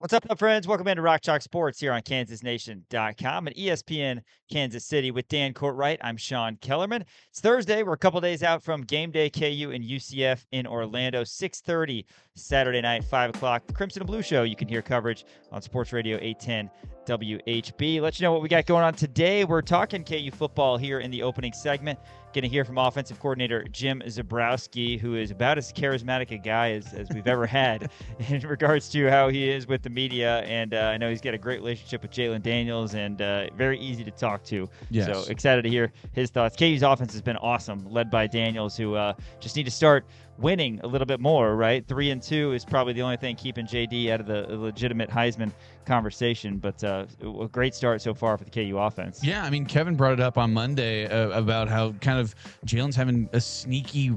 What's up, friends? Welcome into Rock Chalk Sports here on KansasNation.com and ESPN Kansas City with Dan Courtwright. I'm Sean Kellerman. It's Thursday. We're a couple days out from game day, KU and UCF in Orlando, 6:30 Saturday night, 5 o'clock. The Crimson and Blue Show. You can hear coverage on Sports Radio 810 WHB. Let you know what we got going on today. We're talking KU football here in the opening segment. Going to hear from offensive coordinator Jim Zebrowski, who is about as charismatic a guy as we've ever had in regards to how he is with the media. And I know he's got a great relationship with Jalen Daniels and very easy to talk to. Yes. So excited to hear his thoughts. KU's offense has been awesome, led by Daniels, who just need to start winning a little bit more, right? 3-2 is probably the only thing keeping JD out of the legitimate Heisman conversation, but a great start so far for the KU offense. Yeah, I mean, Kevin brought it up on Monday about how kind of Jalen's having a sneaky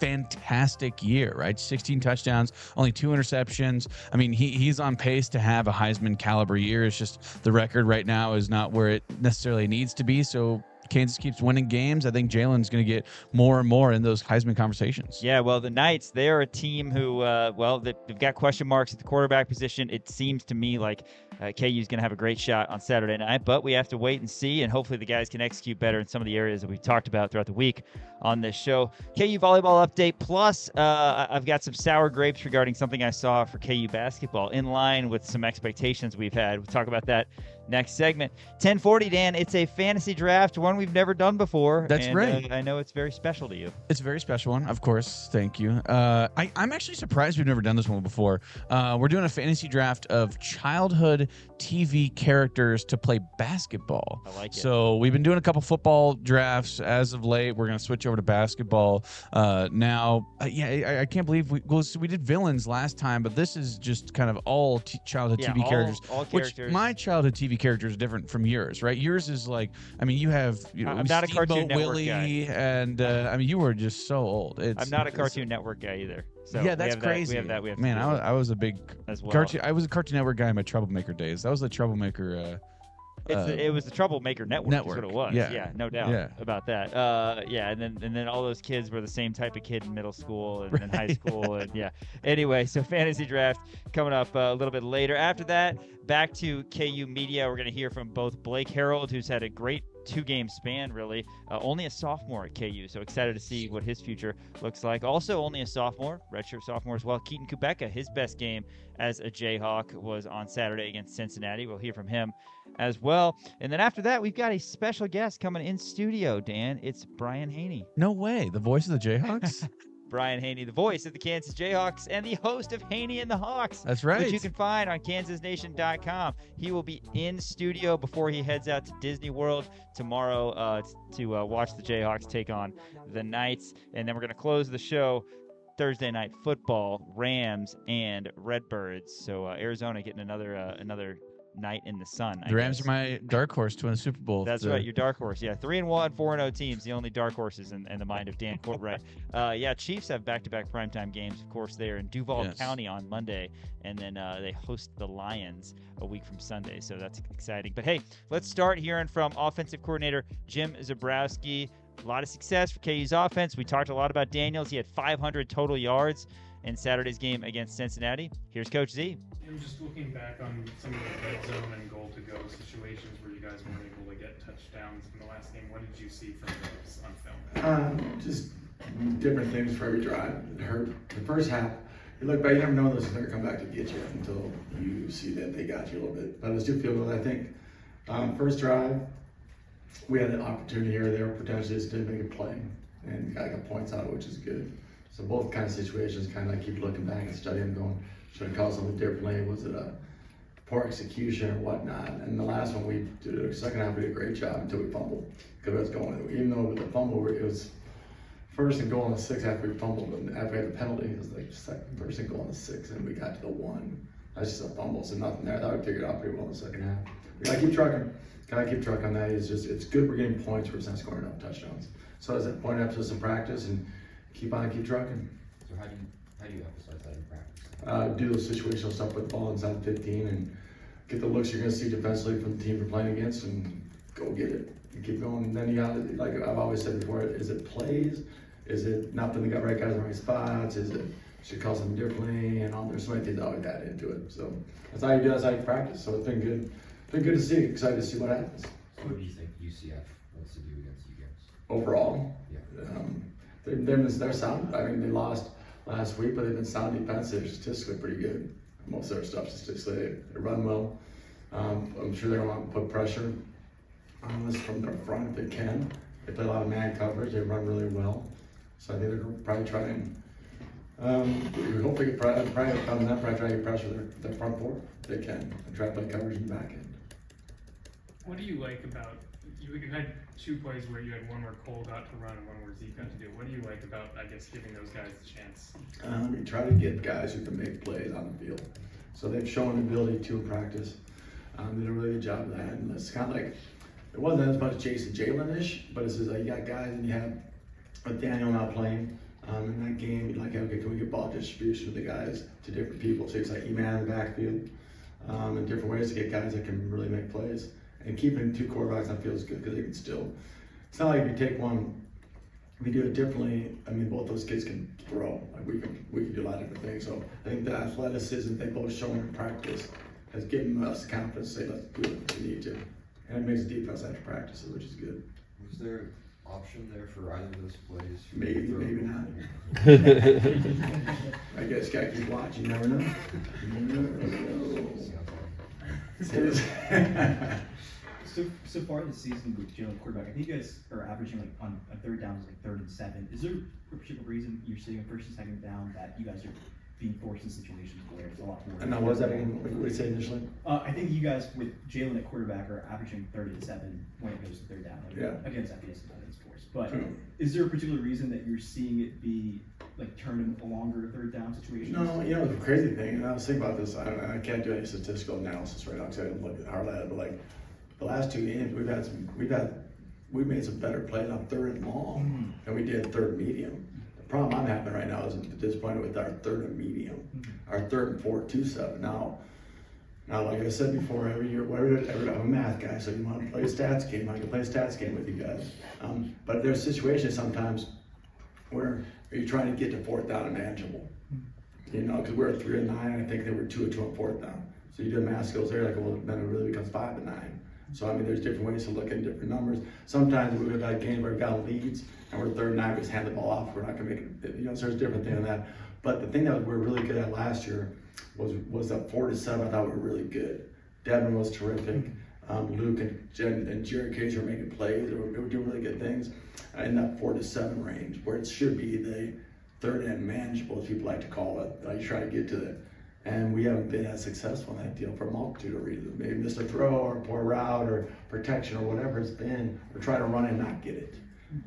fantastic year, right? 16 touchdowns, only 2 interceptions. I mean, he's on pace to have a Heisman caliber year. It's just the record right now is not where it necessarily needs to be. So Kansas keeps winning games. I think Jalen's going to get more and more in those Heisman conversations. Yeah, well, the Knights, they're a team who, they've got question marks at the quarterback position. It seems to me like KU's going to have a great shot on Saturday night, but we have to wait and see, and hopefully the guys can execute better in some of the areas that we've talked about throughout the week on this show. KU volleyball update, plus I've got some sour grapes regarding something I saw for KU basketball in line with some expectations we've had. We'll talk about that next segment. 10:40, Dan, it's a fantasy draft, one we've never done before. That's right. I know it's very special to you. It's a very special one, of course. Thank you. I'm actually surprised we've never done this one before. We're doing a fantasy draft of childhood TV characters to play basketball. I like it. So we've been doing a couple football drafts as of late. We're going to switch over to basketball now. I can't believe we did villains last time, but this is just kind of all childhood TV characters. All characters. Which my childhood TV character is different from yours, right? Yours is like, I mean, you have I'm not a Cartoon Network Willie, guy. And I mean, you were just so old. I'm not a Cartoon Network guy either. So yeah, that's crazy. We have that. Man, I was a big as well. I was a Cartoon Network guy in my Troublemaker days. That was the Troublemaker. It was the Troublemaker Network. That's what it was. Yeah, no doubt about that. And then all those kids were the same type of kid in middle school and in high school, and yeah. Anyway, so fantasy draft coming up a little bit later. After that, back to KU media. We're going to hear from both Blake Herold, who's had a great 2-game span, really. Only a sophomore at KU, so excited to see what his future looks like. Also, only a sophomore, redshirt sophomore as well. Keaton Kubecka, his best game as a Jayhawk was on Saturday against Cincinnati. We'll hear from him as well. And then after that, we've got a special guest coming in studio, Dan. It's Brian Hanni. No way. The voice of the Jayhawks? Brian Hanni, the voice of the Kansas Jayhawks and the host of Hanni and the Hawks. That's right. Which you can find on KansasNation.com. He will be in studio before he heads out to Disney World tomorrow to watch the Jayhawks take on the Knights. And then we're going to close the show Thursday night football, Rams and Redbirds. So Arizona getting another night in the sun. The Rams are my dark horse to win the Super Bowl. That's right, your dark horse. Yeah, 3-1, 4-0 teams, the only dark horses in the mind of Dan Courtwright. Chiefs have back-to-back primetime games, of course, there in Duval County on Monday, and then they host the Lions a week from Sunday, so that's exciting. But hey, let's start hearing from offensive coordinator Jim Zebrowski. A lot of success for KU's offense. We talked a lot about Daniels. He had 500 total yards in Saturday's game against Cincinnati. Here's Coach Z. And just looking back on some of the red zone and goal-to-go situations where you guys weren't able to get touchdowns in the last game, what did you see from those on film? Just different things for every drive. It hurt the first half. You look back, you never know those are going to come back to get you until you see that they got you a little bit. But it was 2 field goals, I think. First drive, we had an opportunity here or there, potentially just didn't make a play, and got points out of it, which is good. So both kind of situations, kind of keep looking back and studying, going, should have called something differently? Was it a poor execution or whatnot? And the last one, we did the second half, we did a great job until we fumbled. Because it was going, even though with the fumble, it was first and goal in the 6 after we fumbled, and after we had the penalty, it was like first and goal in the 6, and we got to the 1. That's just a fumble, so nothing there. I thought we figured it out pretty well in the second half. We gotta keep trucking. Gotta keep trucking on that. It's good we're getting points, we're just not scoring enough touchdowns. So as a point up to some practice and keep trucking. So how do you emphasize that in practice? Do the situational stuff with the ball inside 15 and get the looks you're going to see defensively from the team you're playing against and go get it and keep going. And then you got, like I've always said before, is it plays? Is it not putting the right guys in the right spots? Is it should call something differently, and all there's so many things I always add into it. So that's how you do. That's how you practice. So it's been good. It's been good to see. Excited to see what happens. So what do you think UCF wants to do against you guys? Overall, Yeah. they're sound. I mean, they lost last week, but they've been sound defensive. They're statistically pretty good. Most of their stuff statistically, they run well. I'm sure they're going to put pressure on us from their front if they can. They play a lot of man coverage. They run really well. So I think they're probably trying. We hope they get try to get pressure their front four if they can, and try to play coverage in the back end. What do you like about, you had 2 plays where you had one where Cole got to run and one where Zeke got to do it. What do you like about, I guess, giving those guys a chance? We try to get guys who can make plays on the field. So they've shown the ability to in practice. They did a really good job of that. And it's kind of like, it wasn't as much Jason Jalen-ish, but it's just like you got guys and you have with Daniel not playing in that game, you're like, okay, can we get ball distribution with the guys to different people? So it's like E-man in the backfield and different ways to get guys that can really make plays. And keeping 2 quarterbacks on the field is good because they can still, it's not like if you take one, we do it differently. I mean, both those kids can throw. Like we can do a lot of different things. So I think the athleticism they both shown in practice has given us the confidence to say, let's do what we need to. And it makes the defense after practice, which is good. Was there an option there for either of those plays? Maybe, maybe not. I guess you gotta keep watching, you never know. So far this season with Jalen quarterback, I think you guys are averaging like on 3rd downs like 3rd and 7. Is there a particular reason you're sitting on 1st and 2nd down that you guys are being forced in situations where it's a lot more? And now, what was that again? What did we say initially? I think you guys with Jalen at quarterback are averaging 30 and 7 when it goes to 3rd down. Like, Yeah. Against FBS and against force. But True. is there a particular reason that you're seeing it be like turning a longer 3rd down situations? No, you know, the crazy thing, and I was thinking about this, I can't do any statistical analysis right now because I didn't look hard at it, but like the last 2 games, we've made some better plays on 3rd and long than we did 3rd and medium. The problem I'm having right now is I'm disappointed with our 3rd and medium, our 3rd and 4, 2-7. Now, like I said before, every year, I'm a math guy, so you want to play a stats game, I can play a stats game with you guys. But there's situations sometimes where you're trying to get to 4th down and manageable. You know, because we're at 3 and 9, I think they were 2 and 2 on 4th down. So you do math skills there, like, well, then it really becomes 5 and 9. So I mean, there's different ways to look at different numbers. Sometimes we've got games where we've got leads and we're 3rd and 9, we just hand the ball off. We're not gonna make it, you know, so there's different things on that. But the thing that we were really good at last year was that 4 to 7. I thought we were really good. Devin was terrific. Luke and Jerry Case were making plays. They were doing really good things in that 4 to 7 range, where it should be the 3rd and manageable, as people like to call it. You try to get to it. And we haven't been as successful in that deal for a multitude of reasons. Maybe missed a throw or poor route or protection or whatever it's been. We're trying to run and not get it.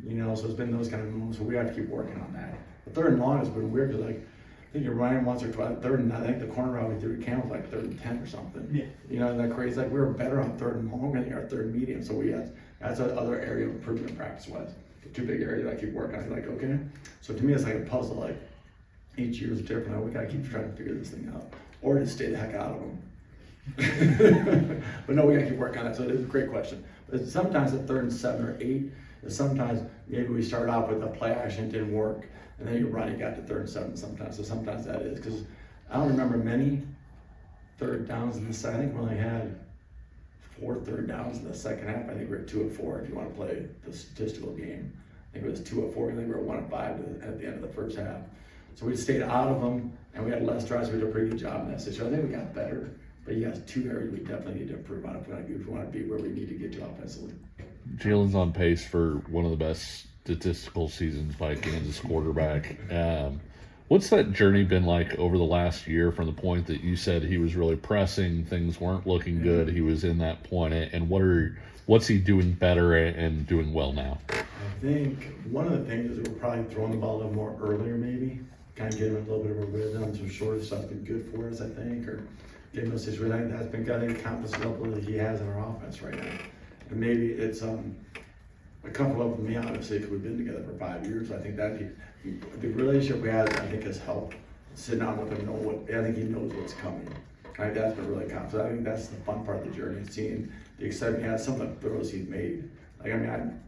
You know, so it's been those kind of moments. So we have to keep working on that. The 3rd and long has been weird because, like, I think you're running once or twice. 3rd and 9, I think the corner route we threw to Cam was like 3rd and 10 or something. Yeah. You know, isn't that crazy? Like, we were better on 3rd and long than our 3rd and medium. So that's another area of improvement practice-wise. The 2 big areas that I keep working on. Like, okay. So to me, it's like a puzzle. Like, each year is different. We gotta keep trying to figure this thing out, or just stay the heck out of them. But no, we gotta keep working on it. So it is a great question. But sometimes at 3rd and 7 or 8, sometimes maybe we start off with a play action, it didn't work, and then you run, you got to 3rd and 7 sometimes. So sometimes that is because I don't remember many 3rd downs in the second. I think we only had 4 3rd downs in the second half. I think we were 2 of 4 if you want to play the statistical game. I think it was 2 of 4. I think we were 1 of 5 at the end of the first half. So we stayed out of them, and we had less drives. So we did a pretty good job in that situation. I think we got better, but yes, 2 areas we definitely need to improve on if we want to be where we need to get to offensively. Jalen's on pace for one of the best statistical seasons by a Kansas quarterback. What's that journey been like over the last year from the point that you said he was really pressing, things weren't looking good, he was in that point, and what's he doing better and doing well now? I think one of the things is that we're probably throwing the ball a little more earlier, maybe. Kind of give him a little bit of a rhythm, some shorter stuff been good for us, I think, or give him a situation. I think that's been good. I think accomplish the level that he has in our offense right now. And maybe it's a couple of me, obviously, because we've been together for 5 years. I think that the relationship we have, I think, has helped. Sitting down with him, I think he knows what's coming. I think that's been really confident. I think that's the fun part of the journey, seeing the excitement he has, some of the throws he's made. Like, I mean,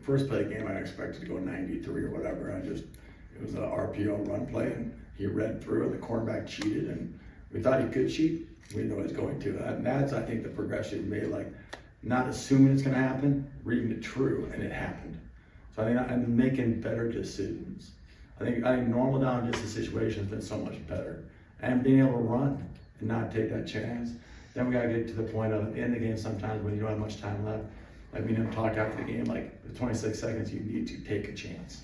first play of the game, I expected to go 93 or whatever. It It was an RPO run play, and he read through, and the cornerback cheated, and we thought he could cheat. We didn't know he was going to. And that's, I think, the progression he made, like not assuming it's going to happen, reading it true, and it happened. So I think I'm making better decisions. I think normal down just the situation has been so much better. And being able to run and not take that chance. Then we got to get to the point of, at the end of the game, sometimes when you don't have much time left, like me and him talk after the game, like the 26 seconds, you need to take a chance.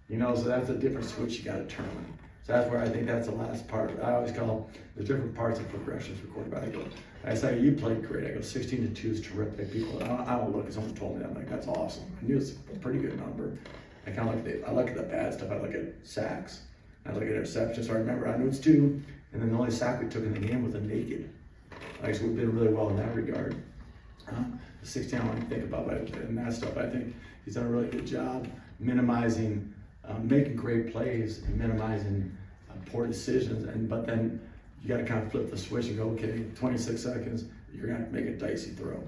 You know, so that's a different switch you got to turn. So that's where I think that's the last part. I always call the different parts of progressions for quarterback. I go, I say, you played great. I go, 16-2 is terrific. People, I don't look at someone told me that. I'm like, that's awesome. I knew it's a pretty good number. I kind of I look at the bad stuff. I look at sacks. I look at interceptions. So I remember I knew it's 2, and then the only sack we took in the game was a naked. Like, so we've been really well in that regard. The 16, I want to think about it and that stuff. I think he's done a really good job minimizing, making great plays and minimizing poor decisions. But then you got to kind of flip the switch and go, okay, 26 seconds, you're going to make a dicey throw.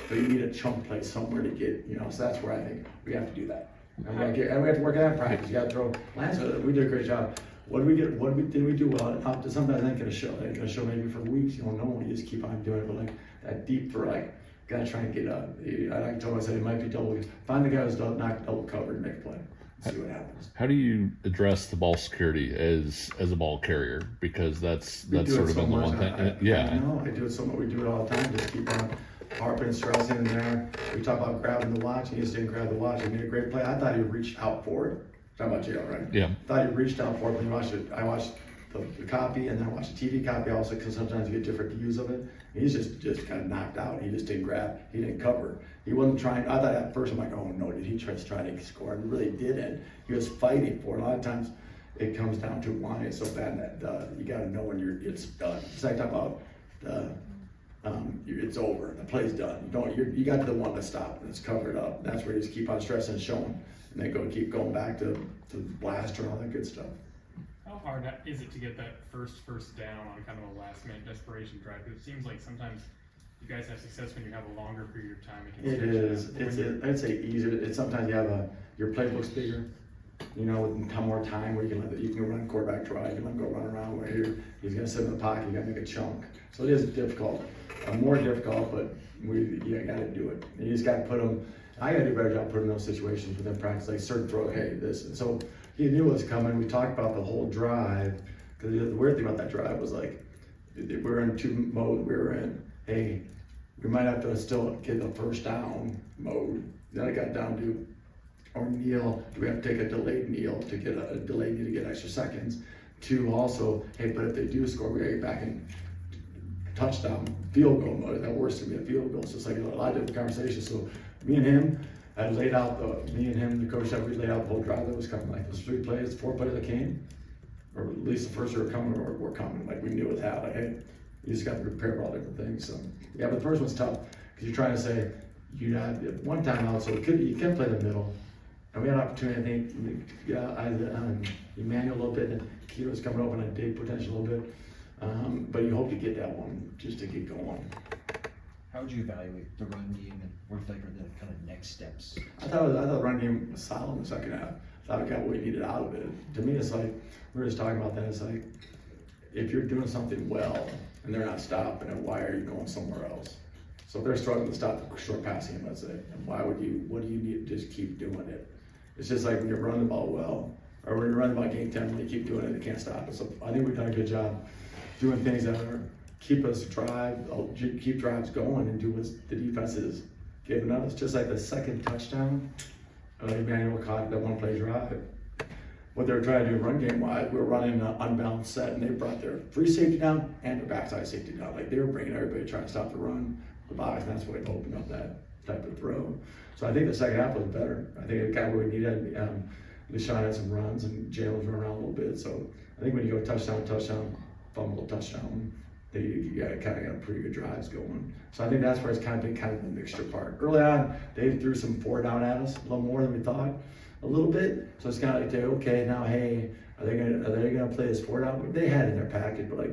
So you need a chunk play somewhere to get, you know, so that's where I think we have to do that. And we have to work it out in practice. You got to throw. Lance, we did a great job. What did we get? Did we do well? Sometimes I ain't gonna show. It ain't gonna show maybe for weeks. You don't know when you just keep on doing it. But like that deep throw, like gotta try and get up. I told myself it might be double. Find the guy who's not double covered and make a play. See what happens. How do you address the ball security as a ball carrier? Because that's sort of been the one thing. I do it so much. We do it all the time. Just keep on harping, stressing in there. We talk about grabbing the watch. He just didn't grab the watch. He made a great play. I thought he reached out for it. Talking about jail, right? Yeah. Thought he reached out for it when you watched it. I watched the copy and then I watched the TV copy also, because sometimes you get different views of it. And he's just kind of knocked out. He just didn't grab. He didn't cover. He wasn't trying. I thought at first I'm like, oh no, did he try to score? And really didn't. He was fighting for it. A lot of times it comes down to why it's so bad that you got to know when it's done. It's like talking about it's over. The play's done. You got the one to stop and it's covered up. That's where you just keep on stressing and showing. And then keep going back to blaster and all that good stuff. How hard is it to get that first down on kind of a last minute desperation drive? Because it seems like sometimes you guys have success when you have a longer period of time. It is. I'd say easier. Sometimes you have your playbook's bigger. You know, with more time where you can run quarterback drive, you can go run around where he's gonna sit in the pocket, you gotta make a chunk. So it is difficult, more difficult, but you gotta do it. You just gotta put them. I gotta do a better job putting those situations within practice, like certain throw, hey, this. And so he knew it was coming. We talked about the whole drive, because the weird thing about that drive was like, we were in 2 mode. We were in, hey, we might have to still get a first down mode. Then it got down to, or kneel, do we have to take a delayed kneel to get a delayed kneel to get extra seconds? 2, also, hey, but if they do score, we gotta get back in touchdown, field goal mode. That works to be a field goal. So it's like a lot of different conversations. So me and him had laid out the coach said we laid out the whole drive that was coming, like those 4 plays that came, or at least the first 3 were coming or were coming, like we knew it had, like, hey, you just got to prepare for all different things. So yeah, but the first one's tough because you're trying to say you had one time out, so you can play the middle, and we had an opportunity. I think Emmanuel a little bit, and Keaton was coming open and big potential a little bit, but you hope to get that one just to get going. How would you evaluate the run game and what are the kind of next steps? I thought the run game was solid in the second half. I thought we got what we needed out of it. To me, it's like, we were just talking about that, it's like, if you're doing something well and they're not stopping it, why are you going somewhere else? So if they're struggling to stop the short passing, let's say, and what do you need to just keep doing it? It's just like when you're running the ball well, or when you're running the ball game 10, when you keep doing it, they can't stop it. So I think we've done a good job doing things that are keep drives going and do what the defense is giving us. Just like the second touchdown, Emmanuel caught that one play drive. What they were trying to do run game wise, we were running an unbalanced set, and they brought their free safety down and their backside safety down. Like they were bringing everybody trying to stop the run, the box, and that's what opened up that type of throw. So I think the second half was better. I think it got what we needed. LeSean had some runs, and Jalen was running around a little bit. So I think when you go touchdown, fumble, touchdown, you kind of got pretty good drives going. So I think that's where it's kind of been kind of the mixture part. Early on, they threw some 4 down at us, a little more than we thought, a little bit. So it's kind of like, okay, now, hey, are they gonna play this 4 down? They had it in their package, but like,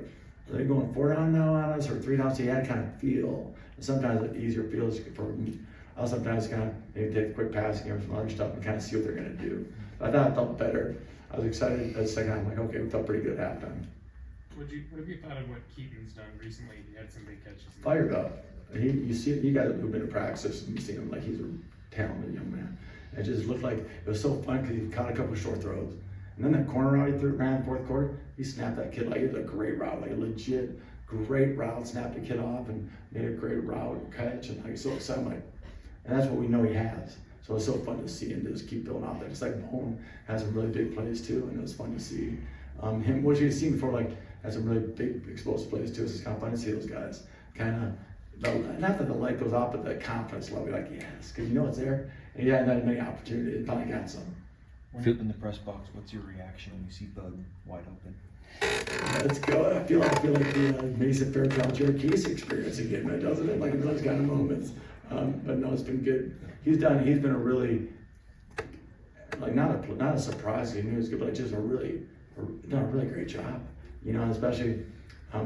are they going 4 down now on us or 3 down? So you had to kind of feel. And sometimes it easier feels for me. I'll sometimes kind of maybe take a quick pass game or some other stuff and kind of see what they're gonna do. But I thought it felt better. I was excited the second half. I'm like, okay, we felt pretty good at halftime. What have you thought of what Keaton's done recently? He had some big catches. Fired up. You see, you guys who've been to practice and you see him like he's a talented young man. It just looked like it was so fun because he caught a couple short throws. And then that corner route he ran in the fourth quarter, he snapped that kid like it was a great route, like a legit great route, snapped the kid off and made a great route catch. And like so excited, I'm like, and that's what we know he has. So it's so fun to see him just keep building out there. Just like Mahone has some really big plays too, and it was fun to see him, which you've seen before, like has some really big explosive plays too. So it's kind of fun to see those guys kind of, not that the light goes off, but the confidence level, you're like, yes, because you know it's there. And you hadn't had many opportunities, it finally got some. When you're in the press box, what's your reaction when you see Bud wide open? Let's go. I feel like the Mason Fairchild Jared Case experience again, man, doesn't it? Like in those kind of moments. But no, it's been good. He's been a really, like not a surprise. He knew he was good, but just done a really great job. You know, especially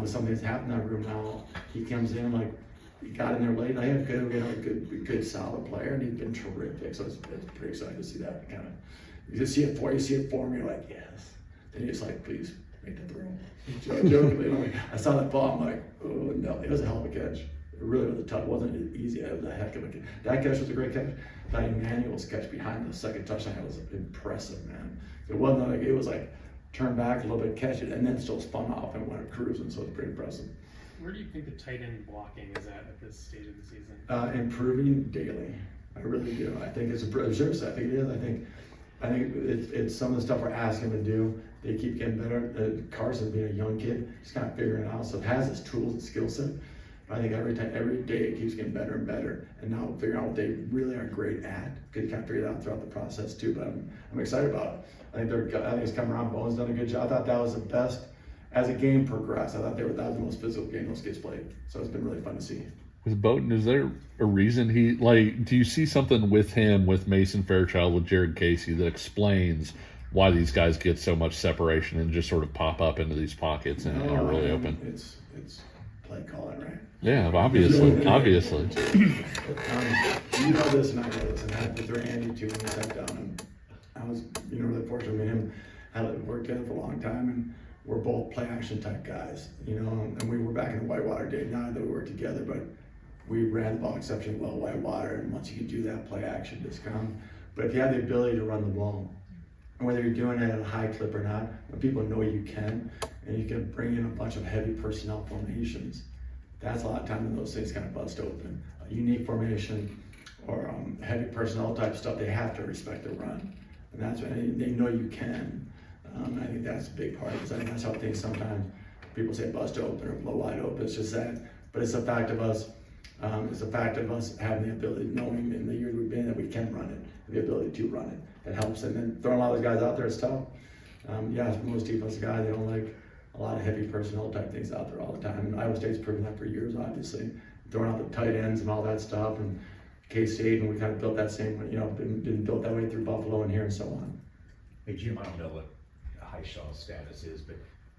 with something that's happened in that room now. He comes in like he got in there late. We had a good solid player, and he's been terrific. So it's pretty exciting to see that kind of. You see it for me, you're like yes. Then you're just like, please make the throw. Jokingly, like, I saw that ball, I'm like, oh no, it was a hell of a catch. It really was tough. It wasn't easy. It was a heck of a catch. That catch was a great catch. That Emmanuel's catch behind the second touchdown was impressive, man. It wasn't like it was like turn back a little bit, catch it, and then still spun off and went cruising. So it's pretty impressive. Where do you think the tight end blocking is at this stage of the season? Improving daily. I really do. I think it's seriously. I think it is. I think it's some of the stuff we're asking him to do. They keep getting better. Carson, being a young kid, he's kind of figuring it out. So it has his tools and skill set. But I think every day it keeps getting better and better. And now figuring out what they really are great at. Because you kind of figure it out throughout the process too. But I'm excited about it. I think it's coming around. Bowen's done a good job. I thought that was the best as the game progressed. I thought that was the most physical game those kids played. So it's been really fun to see. With Bowden, is there a reason do you see something with him, with Mason Fairchild, with Jared Casey that explains why these guys get so much separation and just sort of pop up into these pockets and are really open? It's play calling, right? Yeah, obviously. You know this and I know this, and I had to throw Andy too when we sat down. And I was, really fortunate. Me and him had worked together for a long time, and we're both play action type guys, and we were back in the Whitewater day, not that we worked together, but we ran the ball exceptionally well, Whitewater, and once you can do that, play action just come. But if you have the ability to run the ball, and whether you're doing it at a high clip or not, when people know you can, and you can bring in a bunch of heavy personnel formations, that's a lot of time when those things kind of bust open. A unique formation or heavy personnel type stuff, they have to respect the run. And that's when they know you can. I think that's a big part, because I think that's how things sometimes people say bust open or blow wide open. It's just that, but it's a fact of us. It's a fact of us having the ability, knowing in the years we've been that we can run it, the ability to run it. It helps. And then throwing a lot of those guys out there is tough. Most defensive guys, they don't like a lot of heavy personnel type things out there all the time. And Iowa State's proven that for years, obviously. Throwing out the tight ends and all that stuff, and K-State, and we kind of built that same way, been built that way through Buffalo and here and so on. Hey Jim, I don't know what Highshaw's status is, but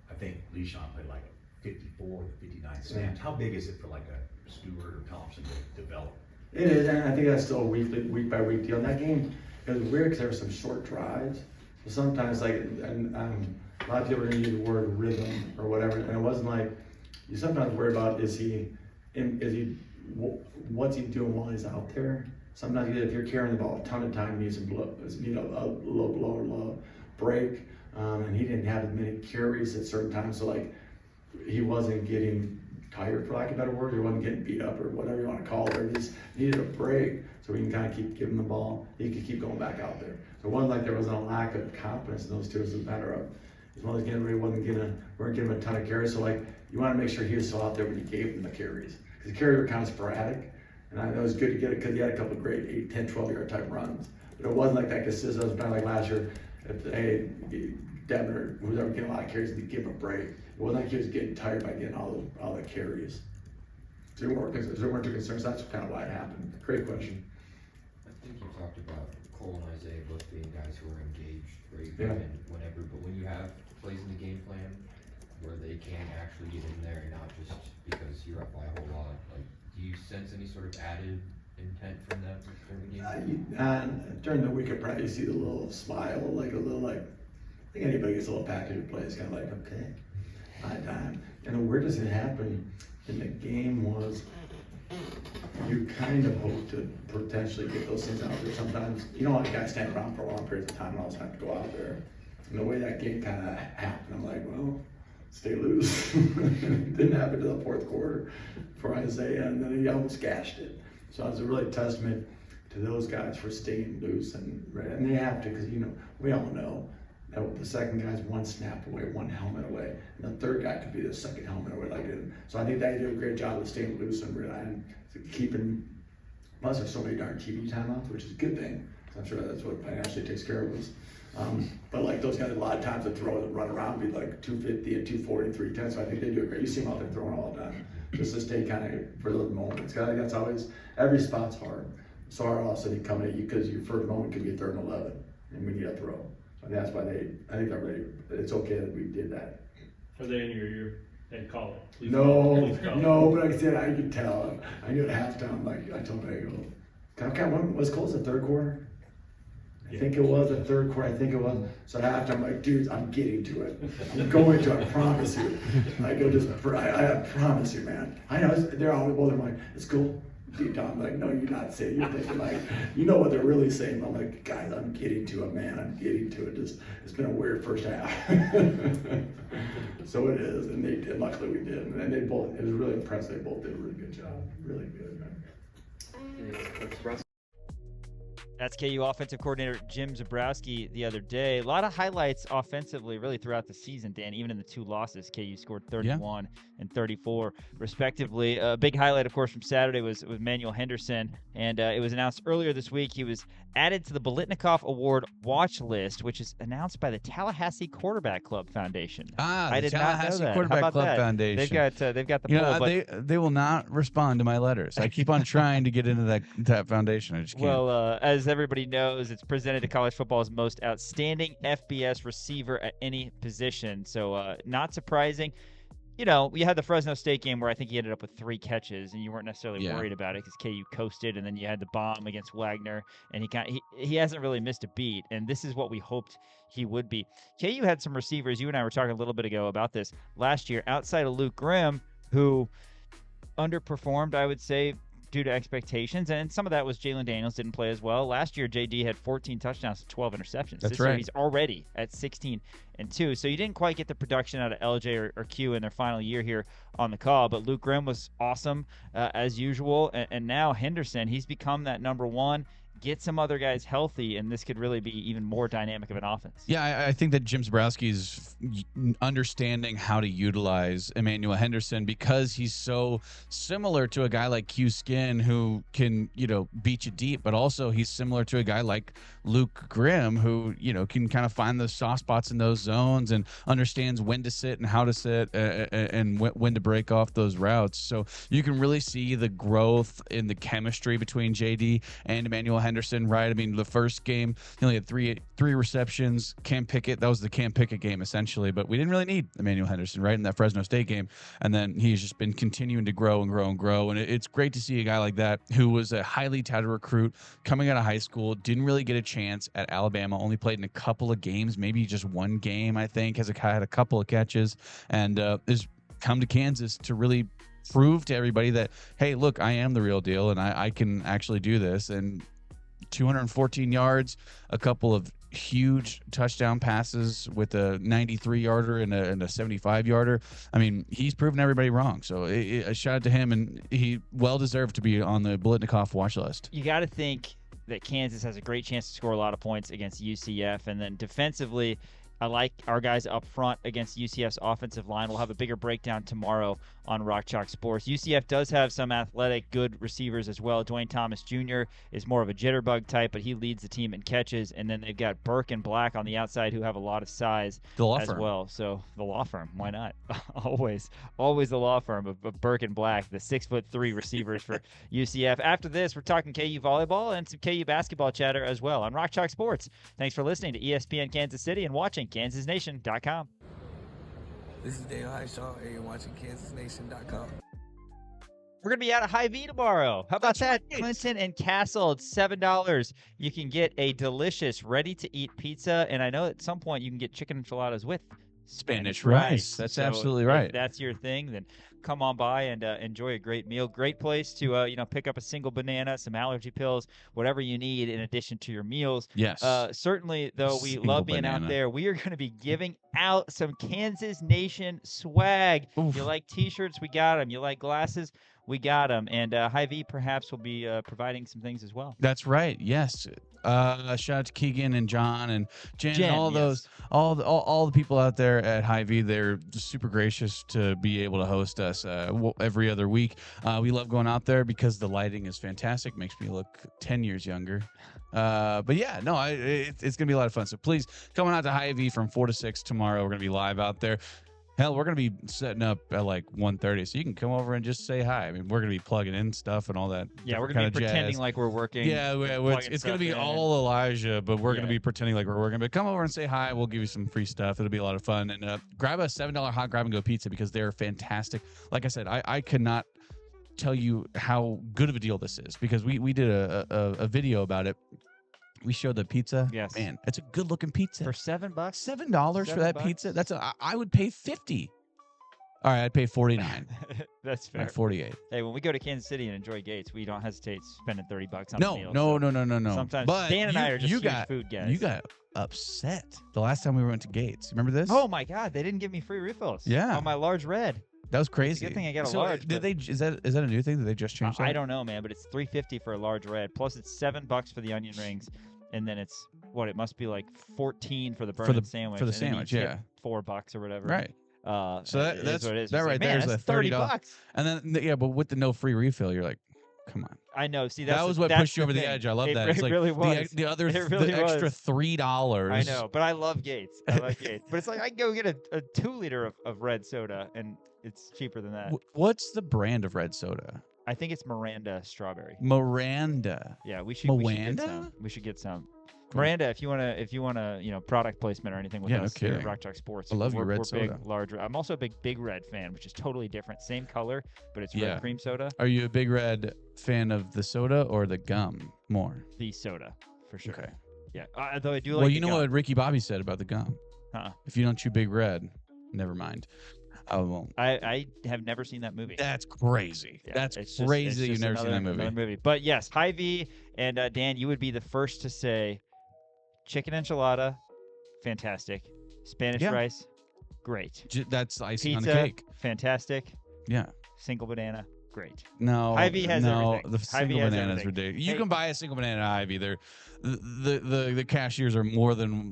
I think Leishon played like 54 to 59 snaps. How big is it for like a Stewart or Thompson to develop? It is, and I think that's still a week by week deal. In that game, it was weird because there were some short drives. So sometimes, a lot of people are going to use the word rhythm or whatever, and it wasn't like, you sometimes worry about what's he doing while he's out there. Sometimes if you're carrying the ball a ton of time, you need a low break, and he didn't have as many carries at certain times, so he wasn't getting tired, for lack of a better word. He wasn't getting beat up or whatever you want to call it. Or he just needed a break so we can kind of keep giving the ball. He could keep going back out there. So it wasn't like there wasn't a lack of confidence in those two. It was a matter of, as long as we weren't getting him a ton of carries. So you want to make sure he was still out there when you gave him the carries, because the carries were kind of sporadic. And I know it was good to get it because he had a couple of great 8, 10, 12-yard type runs. But it wasn't like that consistent. It was kind of like last year. Devin or whoever getting a lot of carries, and give him a break. It wasn't like he was getting tired by getting all the carries. So there weren't too concerned. That's kind of why it happened. Great question. I think you talked about Cole and Isaiah both being guys who are engaged, right? Yeah. And whenever, but when you have plays in the game plan where they can actually get in there and not just because you're up by a whole lot, do you sense any sort of added intent from them during the game? During the week of practice, you see the little smile, I think anybody gets a little package to play, it's kind of like, okay, my time. And the weirdest thing happened in the game was you kind of hope to potentially get those things out there sometimes. You don't want a guy standing around for long periods of time and all of a sudden have to go out there. And the way that game kind of happened, I'm like, well, stay loose. Didn't happen to the fourth quarter for Isaiah, and then he almost gashed it. So it was a really testament to those guys for staying loose, and they have to, because we all know that the second guy's one snap away, one helmet away, and the third guy could be the second helmet away. So I think they did a great job of staying loose and keeping. Plus, there's so many darn TV timeouts, which is a good thing. I'm sure that's what financially takes care of us. But like those guys, a lot of times they run around, be like 250 and 240, 310. So I think they do it great. You see them out there throwing all the time, just to stay kind of for those moments. Guys, that's always, every spot's hard. So hard all of a sudden coming at you because your first moment could be a 3rd and 11, and we need a throw. So that's why I think they're ready. It's okay that we did that. Are they in your ear? They call it. Please No, call it. no, but like I said, I could tell. I knew at halftime. Like I told him, I go, was close the third quarter? I think it was the third quarter. I think it was. So at halftime, I'm like, dudes, I'm getting to it. I'm going to. I promise you. I go I promise you, man. I know they're all both. I'm like, it's cool. Deep down, I'm like, no, you're not saying. You're thinking like, you know what they're really saying. I'm like, guys, I'm getting to it, man. I'm getting to it. It's been a weird first half. So it is, and they did. Luckily, we did, and they both. It was really impressive. They both did a really good job. Really good, man. That's KU offensive coordinator Jim Zebrowski the other day. A lot of highlights offensively really throughout the season, Dan. Even in the 2 losses, KU scored 31 and 34 respectively. A big highlight, of course, from Saturday was Manuel Henderson, and it was announced earlier this week he was added to the Bolitnikoff Award watch list, which is announced by the Tallahassee Quarterback Club Foundation. I did Tallahassee not know that. Quarterback Club Foundation. They've got the poll, but they will not respond to my letters. I keep on trying to get into that foundation. I just can't. Well, as everybody knows, it's presented to college football's most outstanding FBS receiver at any position. So not surprising. You had the Fresno State game where I think he ended up with 3 catches, and you weren't necessarily worried about it because KU coasted, and then you had the bomb against Wagner, and he hasn't really missed a beat, and this is what we hoped he would be. KU had some receivers. You and I were talking a little bit ago about this last year, outside of Luke Grimm, who underperformed, I would say, due to expectations, and some of that was Jalen Daniels didn't play as well. Last year, JD had 14 touchdowns, 12 interceptions. That's this right. year, he's already at 16-2. So you didn't quite get the production out of LJ or Q in their final year here on the call, but Luke Grimm was awesome as usual, and now Henderson, he's become that number 1. Get some other guys healthy, and this could really be even more dynamic of an offense. Yeah, I think that Jim Zebrowski is understanding how to utilize Emmanuel Henderson because he's so similar to a guy like Q Skin who can, beat you deep, but also he's similar to a guy like Luke Grimm who, can kind of find the soft spots in those zones and understands when to sit and how to sit and when to break off those routes. So you can really see the growth in the chemistry between JD and Emmanuel Henderson, right? I mean, the first game, he only had three receptions. Cam Pickett, that was the Cam Pickett game, essentially. But we didn't really need Emmanuel Henderson, right, in that Fresno State game. And then he's just been continuing to grow and grow and grow. And it's great to see a guy like that who was a highly touted recruit coming out of high school, didn't really get a chance at Alabama, only played in a couple of games, maybe just one game, I think, had a couple of catches, and has come to Kansas to really prove to everybody that, hey, look, I am the real deal, and I can actually do this. And 214 yards, a couple of huge touchdown passes with a 93-yarder and a 75-yarder. I mean, he's proven everybody wrong. So a shout out to him, and he well deserved to be on the Bolitnikoff watch list. You got to think that Kansas has a great chance to score a lot of points against UCF, and then defensively, I like our guys up front against UCF's offensive line. We'll have a bigger breakdown tomorrow on Rock Chalk Sports. UCF does have some athletic, good receivers as well. Dwayne Thomas Jr. is more of a jitterbug type, but he leads the team in catches. And then they've got Burke and Black on the outside who have a lot of size as well. So the law firm, why not? always the law firm of Burke and Black, the 6'3" receivers for UCF. After this, we're talking KU volleyball and some KU basketball chatter as well on Rock Chalk Sports. Thanks for listening to ESPN Kansas City and watching KansasNation.com. This is Dale Highshaw, and you're watching KansasNation.com. We're gonna be out of Hy-Vee tomorrow. How about That's that? right. Clinton and Castle, it's $7. You can get a delicious, ready-to-eat pizza, and I know at some point you can get chicken enchiladas with Spanish rice. That's So absolutely if right. that's your thing, then come on by and enjoy a great meal. Great place to pick up a single banana, some allergy pills, whatever you need in addition to your meals. Yes. Certainly, though, we Single love being out banana. there. We are going to be giving out some Kansas Nation swag. Oof. You like T-shirts? We got them. You like glasses? We got them. And Hy-Vee perhaps will be providing some things as well. That's right. Yes. Shout out to Keegan and John and Jen and all those, all the people out there at Hy-Vee. They're just super gracious to be able to host us every other week. We love going out there because the lighting is fantastic. Makes me look 10 years younger. But yeah, no, it's gonna be a lot of fun. So please come on out to Hy-Vee from 4 to 6 tomorrow. We're gonna be live out there. Hell, we're going to be setting up at like 1:30, so you can come over and just say hi. I mean, we're going to be plugging in stuff and all that. Yeah, we're going to be pretending like we're working. Yeah, it's going to be all Elijah, but we're going to be pretending like we're working. But come over and say hi. We'll give you some free stuff. It'll be a lot of fun. And grab a $7 hot grab-and-go pizza because they're fantastic. Like I said, I could not tell you how good of a deal this is because we did a video about it. We showed the pizza. Yes. Man, it's a good looking pizza. For $7? $7 for that pizza? I would pay 50. All right, I'd pay 49. That's fair. Like 48. Hey, when we go to Kansas City and enjoy Gates, we don't hesitate spending $30 on a meal. No. Sometimes But Dan and I are just huge got, food guys. You got upset the last time we went to Gates. Remember this? Oh my God, they didn't give me free refills. Yeah. On my large red. That was crazy. It's a good thing I got a So, large. Did they? Is that a new thing that they just changed? I don't know, man, but it's $3.50 for a large red. Plus, it's $7 for the onion rings, and then it's it must be like $14 for the burnt sandwich. For the and then you sandwich, tip yeah. $4 or whatever. Right. So that's what it is. that It's right like, there's man, the that's $30. And then but with the no free refill, you're like, come on. I know. See, that was what pushed you over the edge. I love that. It's It like really was. the other really the extra was. $3. I know, but I love Gates. I like Gates. But it's like I can go get a 2-liter of red soda, and it's cheaper than that. What's the brand of red soda? I think it's Miranda strawberry. Miranda. Yeah, we should get some. We should get some. Miranda, if you wanna, product placement or anything with us here at Rock Chalk Sports. I love your red we're soda. Big, large. I'm also a big red fan, which is totally different. Same color, but it's red cream soda. Are you a big red fan of the soda or the gum more? The soda, for sure. Okay. Yeah, though I do like. Well, you the know gum. what Ricky Bobby said about the gum. If you don't chew Big Red, never mind. I won't. I have never seen that movie. That's crazy. Yeah, That's it's crazy that just you've never seen that movie. Another movie. But yes, Hy-Vee and Dan, you would be the first to say chicken enchilada, fantastic. Spanish rice, great. That's icing Pizza, on the cake. Fantastic. Yeah. Single banana, great. No, Hy-Vee has everything. The single has banana is everything. ridiculous. Hey. You can buy a single banana at Hy-Vee. They're the cashiers are more than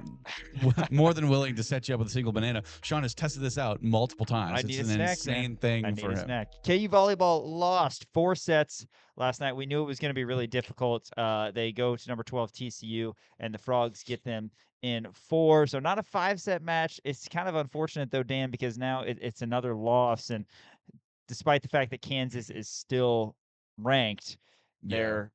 willing to set you up with a single banana. Sean has tested this out multiple times. I need it's a an snack, insane man. thing I need for a him. snack. KU volleyball lost 4 sets last night. We knew it was going to be really difficult. They go to number 12 TCU, and the Frogs get them in 4. So not a 5-set match. It's kind of unfortunate though, Dan, because now it's another loss. And despite the fact that Kansas is still ranked, they're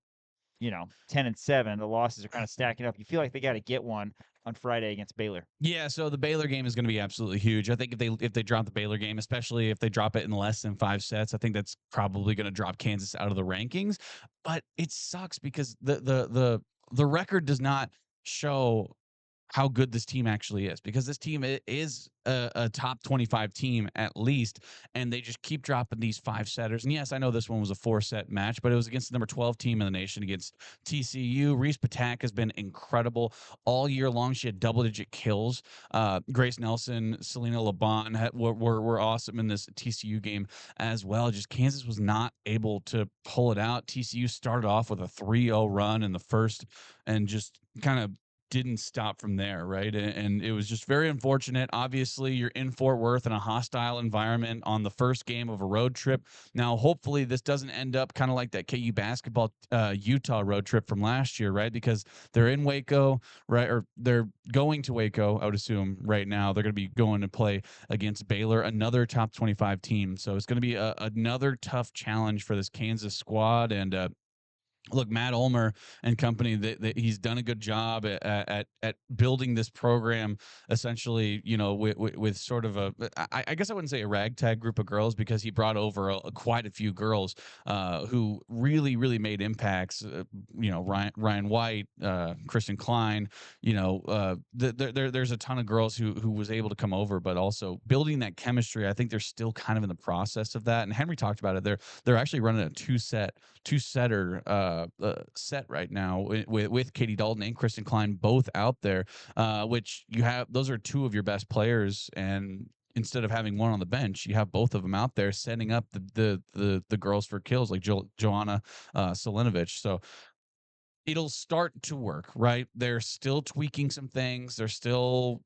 10-7. The losses are kind of stacking up. You feel like they got to get one on Friday against Baylor. Yeah, so the Baylor game is going to be absolutely huge. I think if they drop the Baylor game, especially if they drop it in less than 5 sets, I think that's probably going to drop Kansas out of the rankings. But it sucks because the record does not show how good this team actually is, because this team is a top 25 team at least, and they just keep dropping these 5-setters. And yes, I know this one was a 4-set match, but it was against the number 12 team in the nation, against TCU. Reese Patak has been incredible all year long. She had double-digit kills. Grace Nelson, Selena LeBon were awesome in this TCU game as well. Just Kansas was not able to pull it out. TCU started off with a 3-0 run in the first and just kind of didn't stop from there, right? And it was just very unfortunate. Obviously, you're in Fort Worth in a hostile environment on the first game of a road trip. Now, hopefully, this doesn't end up kind of like that KU basketball Utah road trip from last year, right? Because they're in Waco, right? Or they're going to Waco, I would assume, right now. They're going to be going to play against Baylor, another top 25 team. So it's going to be another tough challenge for this Kansas squad. And look, Matt Ulmer and company, that he's done a good job at building this program, essentially, with sort of I guess I wouldn't say a ragtag group of girls, because he brought over quite a few girls who really, really made impacts. Ryan White, Kristen Klein, there's a ton of girls who was able to come over, but also building that chemistry. I think they're still kind of in the process of that. And Henry talked about it. They're actually running a two-setter set right now with Katie Dalton and Kristen Klein both out there, which those are two of your best players, and instead of having one on the bench, you have both of them out there setting up the girls for kills, like Joanna Selinovich. So it'll start to work, right? They're still tweaking some things. They're still,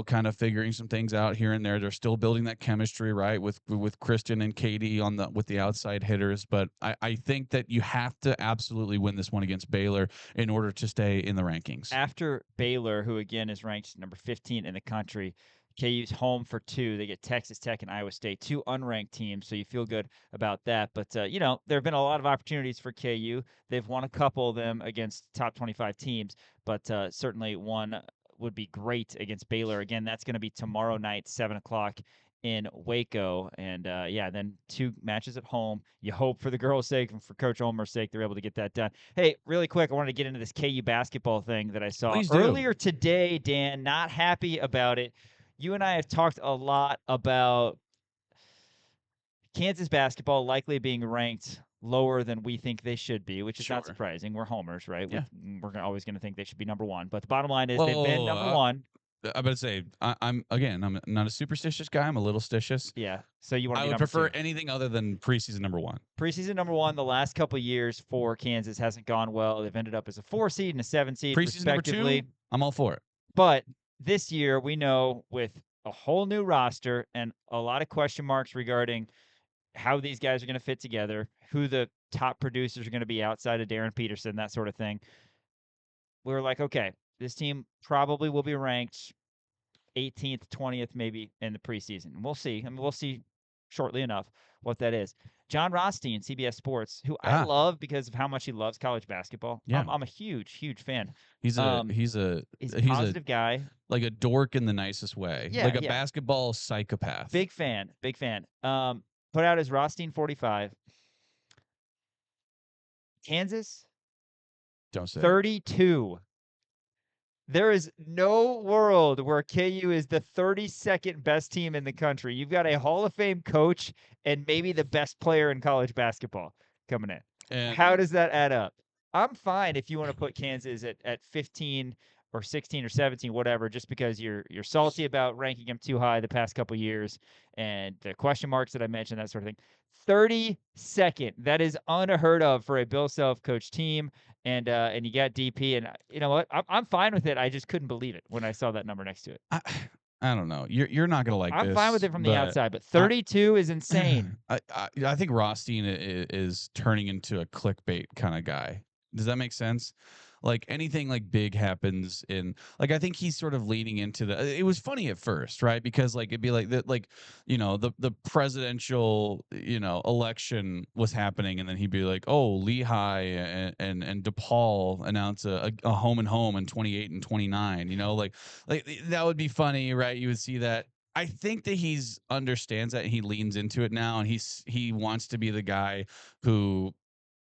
kind of figuring some things out here and there. They're still building that chemistry, right, with Kristen and Katie with the outside hitters. But I think that you have to absolutely win this one against Baylor in order to stay in the rankings. After Baylor, who again is ranked number 15 in the country, KU's home for 2. They get Texas Tech and Iowa State, 2 unranked teams, so you feel good about that. But, there have been a lot of opportunities for KU. They've won a couple of them against top 25 teams, but certainly one would be great against Baylor. Again, that's going to be tomorrow night, 7 o'clock in Waco. And, then 2 matches at home. You hope for the girls' sake and for Coach Ulmer's sake they're able to get that done. Hey, really quick, I wanted to get into this KU basketball thing that I saw earlier today, Dan. Not happy about it. You and I have talked a lot about Kansas basketball likely being ranked lower than we think they should be, which is not surprising. We're homers, right? Yeah. We're always going to think they should be number 1. But the bottom line is they've been number 1. I'm going to say, I'm not a superstitious guy. I'm a little stitious. Yeah. So you want to I be would number prefer 2. anything other than preseason number 1. Preseason number 1, the last couple of years for Kansas hasn't gone well. They've ended up as a 4 seed and a 7 seed, Preseason number 2, I'm all for it. But this year, we know with a whole new roster and a lot of question marks regarding how these guys are going to fit together, who the top producers are going to be outside of Darren Peterson, that sort of thing. We were like, okay, this team probably will be ranked 18th, 20th, maybe in the preseason. We'll see. I mean, we'll see shortly enough what that is. John Rothstein, CBS Sports, who I love because of how much he loves college basketball. Yeah. I'm a huge, huge fan. He's a positive guy. Like a dork in the nicest way. Yeah, like a basketball psychopath. Big fan. Put out his Rothstein 45. Kansas, Don't say 32. There is no world where KU is the 32nd best team in the country. You've got a Hall of Fame coach and maybe the best player in college basketball coming in. And how does that add up? I'm fine if you want to put Kansas at 15 or 16 or 17, whatever, just because you're salty about ranking them too high the past couple years and the question marks that I mentioned, that sort of thing. 32nd. That is unheard of for a Bill Self-coached team. And you got DP, and you know what? I'm fine with it. I just couldn't believe it when I saw that number next to it. I don't know. You're not gonna like this. I'm fine with it from the outside, but 32 is insane. I think Rothstein is turning into a clickbait kind of guy. Does that make sense? Like anything like big happens in, like, I think he's sort of leaning into it was funny at first, right? Because like, it'd be like that, like, the presidential, election was happening. And then he'd be like, oh, Lehigh and DePaul announce a home and home in 28 and 29, like that would be funny, right? You would see that. I think that he's understands that and he leans into it now. And he wants to be the guy who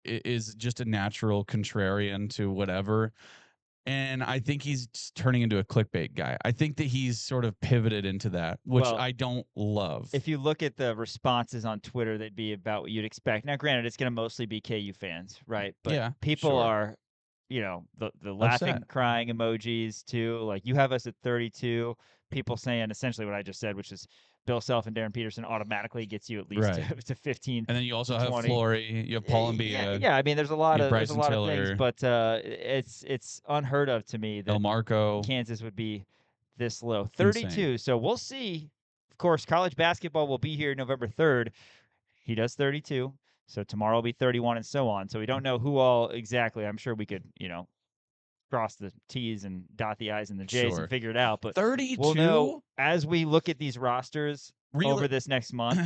is just a natural contrarian to whatever. And I think he's turning into a clickbait guy. I think that he's sort of pivoted into that, which I don't love. If you look at the responses on Twitter, they'd be about what you'd expect. Now, granted, it's going to mostly be KU fans, right? But people are, the laughing, upset, crying emojis too. Like, you have us at 32. People saying essentially what I just said, which is Bill Self and Darren Peterson automatically gets you at least to 15. And then you also have 20. Flory, you have Paul and Bia. Yeah, I mean, there's a lot of Tiller, things, but it's unheard of to me that El Marco, Kansas would be this low. 32. Insane. So we'll see. Of course, college basketball will be here November 3rd. He does 32. So tomorrow will be 31 and so on. So we don't know who all exactly. I'm sure we could, cross the T's and dot the I's and the J's and figure it out. But 32? We'll know as we look at these rosters over this next month.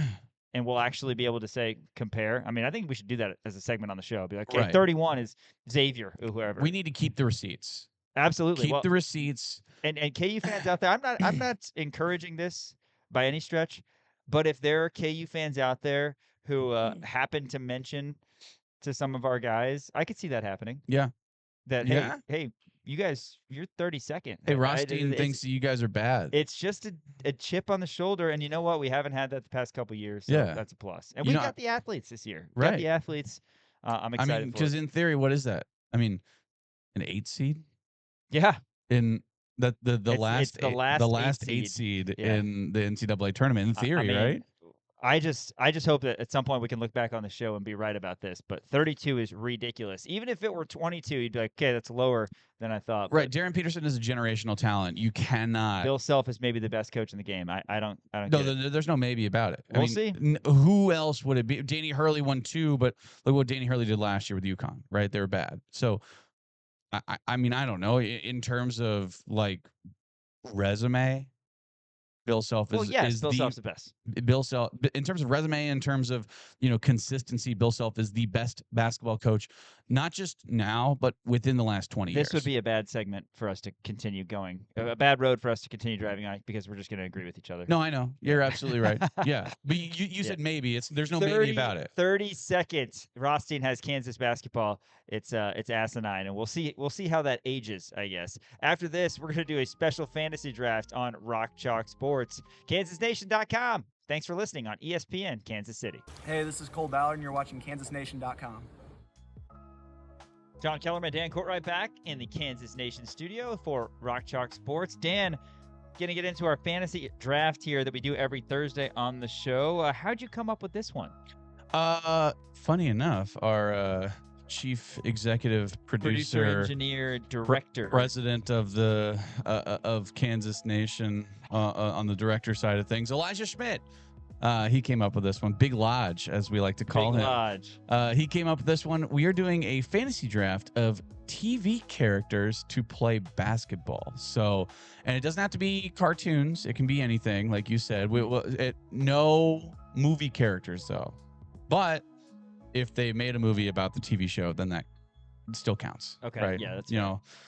and we'll actually be able to say compare. I mean, I think we should do that as a segment on the show. Be like, okay, Right. 31 is Xavier or whoever. We need to keep the receipts. Absolutely. Keep Well, the receipts. and KU fans out there, I'm not encouraging this by any stretch, but if there are KU fans out there who happen to mention to some of our guys, I could see that happening. Yeah. That Yeah. hey, you guys, you're 32nd. Hey, right? Rothstein thinks that you guys are bad. It's just a chip on the shoulder, and you know what? We haven't had that the past couple years, so Yeah. that's a plus. And You we've know, got the athletes this year. Right. Got the athletes. I'm I excited mean, for because it. in theory, what is that? I mean, an 8 seed Yeah, in that the It's last the eight, last the eight last 8 seed. seed Yeah. in the NCAA tournament. In I theory, mean, right? I just hope that at some point we can look back on the show and be right about this. But 32 is ridiculous. Even if it were 22, you'd be like, okay, that's lower than I thought. Right. But Darren Peterson is a generational talent. You cannot. Bill Self is maybe the best coach in the game. I don't No, get it. there's no maybe about it. We'll see. Who else would it be? Danny Hurley won 2, but look what Danny Hurley did last year with UConn, right? They were bad. So, I mean, I don't know. In terms of like resume, Bill Self Well, is yes, Bill Self's the best. Bill Self, in terms of resume, in terms of consistency, Bill Self is the best basketball coach, not just now, but within the last 20 years. This would be a bad segment for us to continue going, a bad road for us to continue driving on because we're just going to agree with each other. No, I know. You're absolutely right. Yeah. But you said maybe. There's no maybe about it. 30 seconds. Rothstein has Kansas basketball. It's asinine, and we'll see how that ages, I guess. After this, we're going to do a special fantasy draft on Rock Chalk Sports. KansasNation.com. Thanks for listening on ESPN Kansas City. Hey, this is Cole Ballard, and you're watching KansasNation.com. John Kellerman, Dan Courtwright back in the Kansas Nation studio for Rock Chalk Sports. Dan, going to get into our fantasy draft here that we do every Thursday on the show. How'd you come up with this one? Funny enough, our chief executive producer engineer, director, president of the of Kansas Nation on the director side of things, Elijah Schmidt. He came up with this one. Big Lodge, as we like to call Big him. Lodge. He came up with this one. We are doing a fantasy draft of TV characters to play basketball. So, and it doesn't have to be cartoons. It can be anything, like you said. No movie characters, though. But if they made a movie about the TV show, then that still counts. Okay, right? yeah, that's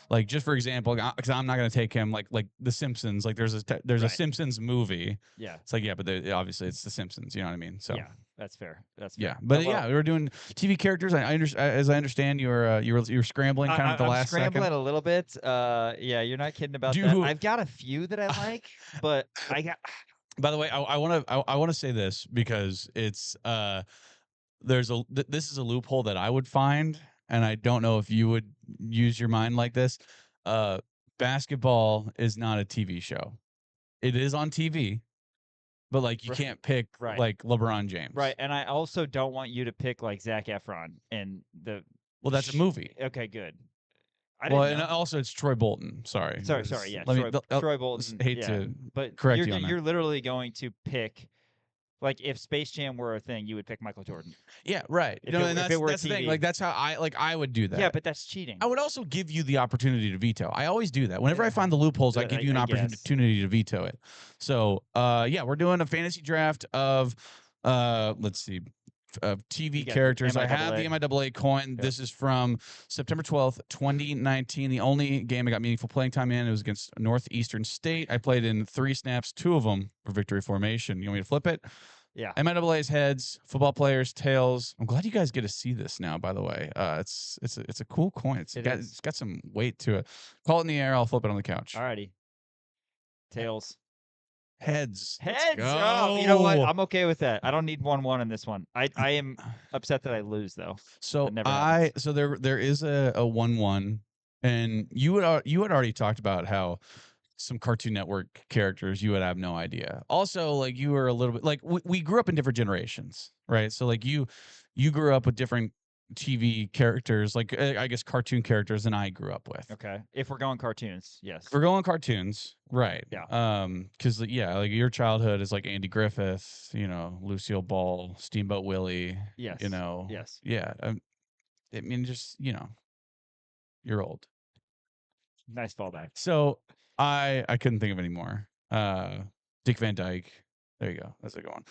like just for example, because I'm not going to take him like The Simpsons. Like there's a Right. Simpsons movie. Yeah. It's like but obviously it's The Simpsons. You know what I mean? So yeah, that's fair. That's fair. yeah, but Well, yeah, we were doing TV characters. As I understand, you were scrambling kind of at the I'm last scrambling second. a little bit. Yeah, you're not kidding about that. I've got a few that I like, but I got. By the way, I want to say this because it's this is a loophole that I would find, and I don't know if you would use your mind like this. Basketball is not a TV show. It is on TV, but like you can't pick like LeBron James. Right, and I also don't want you to pick like Zac Efron and the. Well, that's a movie. Okay, good. And also it's Troy Bolton. Sorry. Yeah. Troy Bolton. Hate to but correct you on that. You're literally going to pick, like, if Space Jam were a thing, you would pick Michael Jordan. Yeah, right. If That's it were the thing. Like that's how I would do that. Yeah, but that's cheating. I would also give you the opportunity to veto. I always do that. Whenever I find the loopholes, I give you an opportunity to veto it. So, yeah, we're doing a fantasy draft of, let's see, TV characters. I have the MIAA coin. This is from September 12th, 2019. The only game I got meaningful playing time in, it was against Northeastern State. I played in 3 snaps, 2 of them for victory formation. You want me to flip it? Yeah. MIAA's heads, football players, tails. I'm glad you guys get to see this now, by the way. It's a cool coin. It's got some weight to it. Call it in the air. I'll flip it on the couch. Alrighty. Tails. Heads. Heads. Oh, you know what? I'm okay with that. I don't need 1-1 in this one. I am upset that I lose though. So there is a 1-1, and you had already talked about how some Cartoon Network characters you would have no idea. Also, like you were a little bit like we grew up in different generations, right? So like you grew up with different TV characters, like I guess cartoon characters than I grew up with. Okay. If we're going cartoons, yes. If we're going cartoons, right? Yeah. Because like your childhood is like Andy Griffith, Lucille Ball, Steamboat Willie. Yes. Yes. Yeah. I mean, just you're old. Nice fallback. So I couldn't think of any more. Dick Van Dyke. There you go. That's a good one.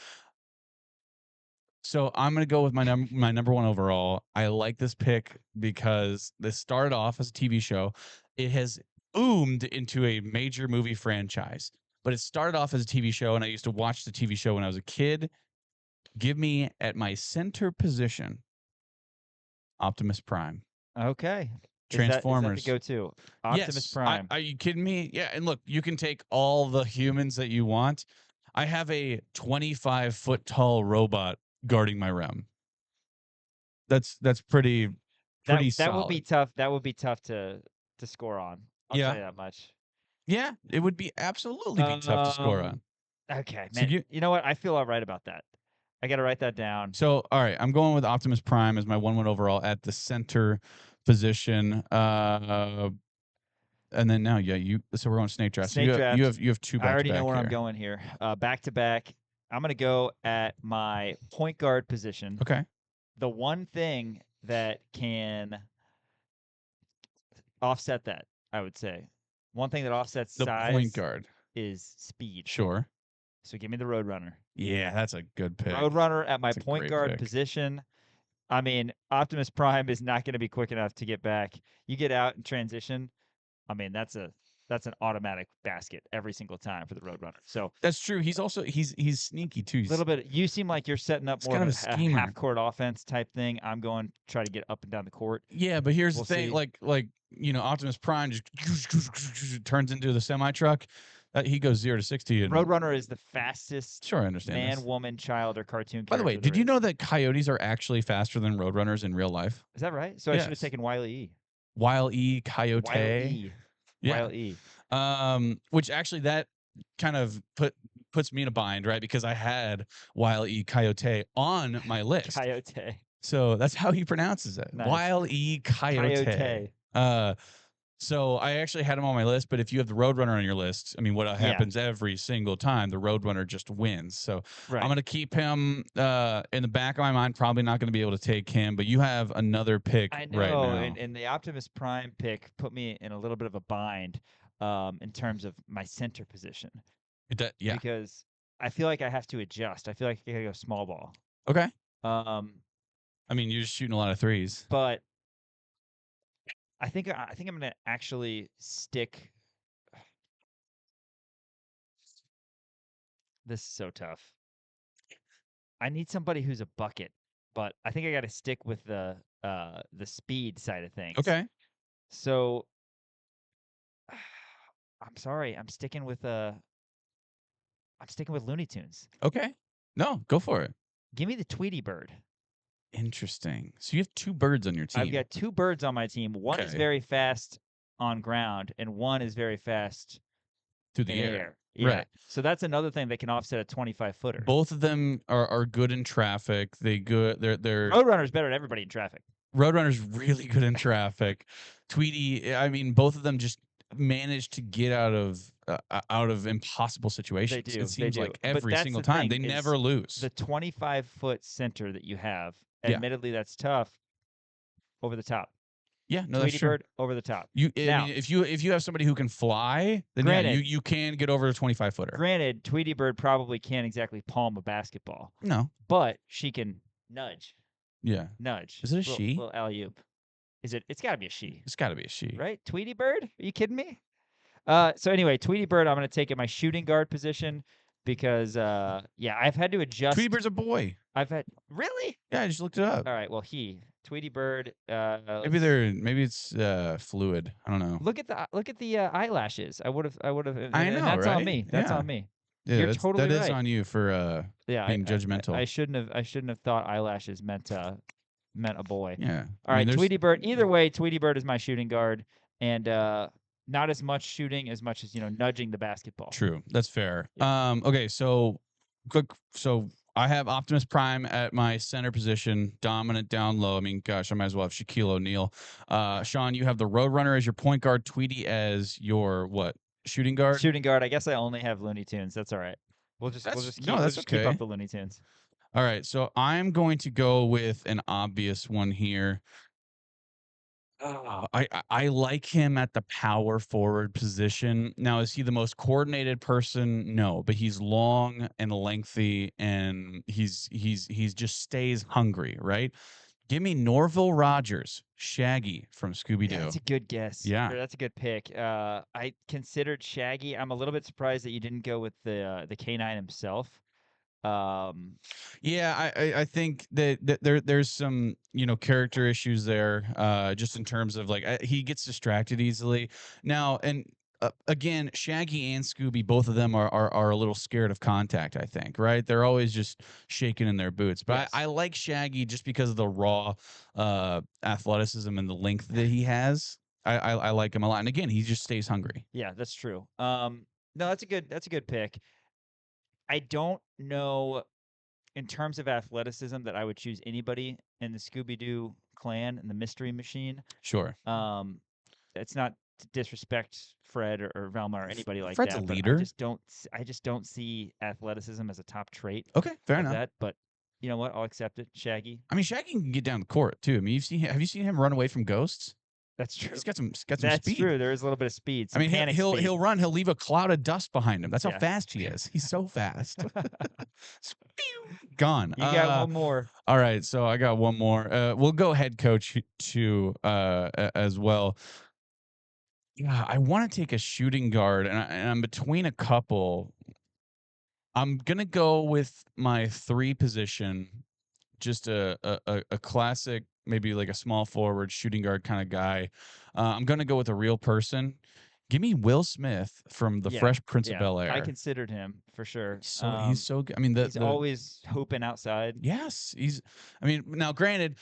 So I'm gonna go with my number one overall. I like this pick because this started off as a TV show. It has boomed into a major movie franchise, but it started off as a TV show, and I used to watch the TV show when I was a kid. Give me at my center position, Optimus Prime. Okay. Is that the Transformers. go-to? Optimus Yes. Prime. Are you kidding me? Yeah. And look, you can take all the humans that you want. I have a 25-foot tall robot guarding my realm. That's pretty that solid. would be tough. That would be tough to score on. I'll Yeah. tell you that much. Yeah, it would be absolutely be tough to score on. Okay, So man. You know what? I feel all right about that. I got to write that down. So, all right, I'm going with Optimus Prime as my 1-1 overall at the center position. And then now, so we're going snake draft. Snake so draft. you have two back. I already to back know where here. I'm going here. Back to back. I'm going to go at my point guard position. Okay. The one thing that can offset that, I would say, one thing that offsets The size point guard is speed. Sure. So give me the Roadrunner. Yeah, that's a good pick. Roadrunner at my That's a point great guard pick. position. I mean, Optimus Prime is not going to be quick enough to get back. You get out and transition. I mean, that's an automatic basket every single time for the Roadrunner. So That's true. He's also he's sneaky too. a little bit. You seem like you're setting up He's more kind of of a a schemer. half court offense type thing. I'm going to try to get up and down the court. Yeah, but here's We'll the thing: see. like Optimus Prime just turns into the semi truck. He goes 0 to 60. And Roadrunner is the fastest sure, I understand. man, this. woman, child, or cartoon. By the way, character did you there know that coyotes are actually faster than roadrunners in real life? is that right? So I should have Yes. taken Wile E. Wile E, coyote. Wile E. Yeah. Wile E. Which actually that kind of puts me in a bind, right? Because I had Wile E, coyote on my list. Coyote. So that's how he pronounces it. Nice. Wile E, coyote. So I actually had him on my list, but if you have the Roadrunner on your list, I mean, what happens every single time, the Roadrunner just wins. So Right. I'm going to keep him in the back of my mind, probably not going to be able to take him, but you have another pick I know, right now. and the Optimus Prime pick put me in a little bit of a bind in terms of my center position. Yeah. Because I feel like I have to adjust. I feel like I gotta go small ball. Okay. I mean, you're just shooting a lot of threes. But I think I'm gonna actually stick. This is so tough. I need somebody who's a bucket, but I think I got to stick with the speed side of things. Okay. So I'm sorry, I'm sticking with Looney Tunes. Okay. No, go for it. Give me the Tweety Bird. Interesting. So you have two birds on your team. I've got two birds on my team. One is Okay. very fast on ground, and one is very fast through the in air. Yeah. Right. So that's another thing that can offset a 25-footer. Both of them are good in traffic. They're Roadrunner's better than everybody in traffic. Roadrunner's really good in traffic. Tweety, I mean, both of them just manage to get out of impossible situations. They do. It seems like But every that's single the time. thing They is never lose. The 25-foot center that you have, Yeah. admittedly, that's tough. Over the top. Yeah, no, Tweety that's true. Bird over the top. I Now- mean, if you have somebody who can fly, then Granted- you can get over the 25-footer. Granted, Tweety Bird probably can't exactly palm a basketball, No. but she can nudge. Yeah. Nudge. Is it a she? Little alley-oop. Is it? It's got to be a she. It's got to be a she. Right? Tweety Bird? Are you kidding me? So anyway, Tweety Bird, I'm going to take in my shooting guard position because, I've had to adjust. Tweety Bird's a boy. Really? Yeah, I just looked it up. All right. Well, Tweety Bird. Maybe it's fluid. I don't know. Look at the eyelashes. I would have. I and know, that's on right? me. That's Yeah. on me. Yeah, You're that's- totally that is right. on you for being judgmental. I shouldn't have thought eyelashes meant a boy. Yeah. All right, Tweety Bird. Either way, Tweety Bird is my shooting guard, and not as much shooting as much as nudging the basketball. True. That's fair. Okay, so I have Optimus Prime at my center position, dominant down low. I mean, gosh, I might as well have Shaquille O'Neal. Sean, you have the Roadrunner as your point guard, Tweety as your what? Shooting guard? Shooting guard. I guess I only have Looney Tunes. That's all right. We'll just keep okay. up the Looney Tunes. All right, so I'm going to go with an obvious one here. I like him at the power forward position. Now, is he the most coordinated person? No, but he's long and lengthy, and he's just stays hungry, right? Give me Norville Rogers, Shaggy from Scooby Yeah, Doo. that's a good guess. Yeah. Or that's a good pick. I considered Shaggy. I'm a little bit surprised that you didn't go with the canine himself. Um, Yeah, I think that there's some character issues there, just in terms of like he gets distracted easily now, and again, Shaggy and Scooby, both of them are a little scared of contact. I think, right? They're always just shaking in their boots. But Yes. I like Shaggy just because of the raw athleticism and the length that he has. I like him a lot, and again, he just stays hungry. yeah, that's true. No, that's a good pick. I don't know in terms of athleticism that I would choose anybody in the Scooby Doo clan and the Mystery Machine. Sure, It's not to disrespect Fred or Velma or anybody like Fred's a that, but leader. I just don't see athleticism as a top trait Okay, fair of enough. that. But you know what? I'll accept it. Shaggy. I mean, Shaggy can get down the court too. I mean, have you seen him run away from ghosts? That's true. He's got some That's speed. true. There is a little bit of speed. I mean, panic speed. he'll run. He'll leave a cloud of dust behind him. That's how Yeah. fast he is. He's so fast. Gone. You got one more. All right, so I got one more. We'll go head coach too, as well. Yeah, I want to take a shooting guard, and I'm between a couple. I'm gonna go with my 3 position, just a classic, maybe like a small forward shooting guard kind of guy. I'm gonna go with a real person. Give me Will Smith from The Fresh Prince of Bel-Air. I considered him for sure. He's so good. I mean, he's always hooping outside. yes, I mean, now granted,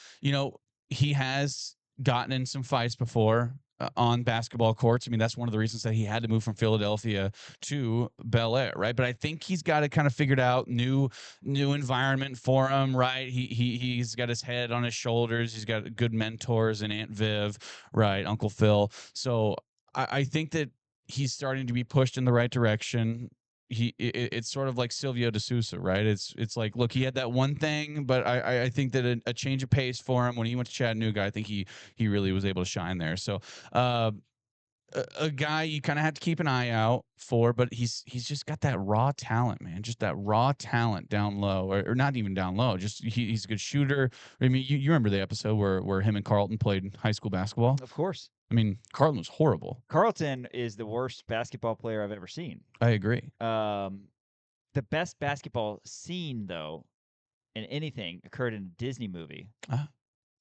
he has gotten in some fights before on basketball courts. I mean, that's one of the reasons that he had to move from Philadelphia to Bel Air, right? But I think he's got it kind of figured out. New environment for him, right? He's got his head on his shoulders. He's got good mentors in Aunt Viv, right? Uncle Phil. So I think that he's starting to be pushed in the right direction. It's sort of like Silvio De Sousa, right? It's like, look, he had that one thing, but I think that a change of pace for him when he went to Chattanooga, I think he really was able to shine there. So a guy you kind of have to keep an eye out for, but he's just got that raw talent, man. Just that raw talent down low, or not even down low. Just he's a good shooter. I mean, you remember the episode where him and Carlton played high school basketball? Of course. I mean, Carlton was horrible. Carlton is the worst basketball player I've ever seen. I agree. The best basketball scene, though, in anything occurred in a Disney movie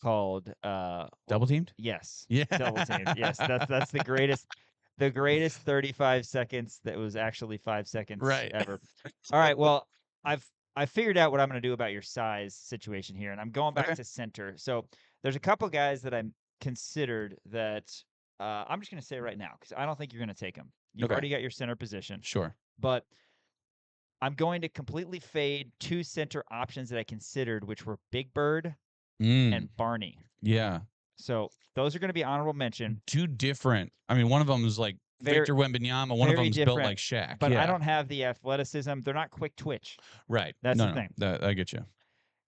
called Double Teamed? Yes. Yeah. Double Teamed. Yes. That's the greatest 35 seconds that was actually 5 seconds Right. ever. All right. Well, I figured out what I'm going to do about your size situation here, and I'm going back to center. So there's a couple guys that I'm considered that I'm just going to say right now because I don't think you're going to take them. You've already got your center position. Sure. But I'm going to completely fade 2 center options that I considered, which were Big Bird and Barney. Yeah. So those are going to be honorable mention. 2 different. I mean, one of them is like Victor Wembanyama. One of them's built like Shaq. But I don't have the athleticism. They're not quick twitch. Right. That's the thing. I get you.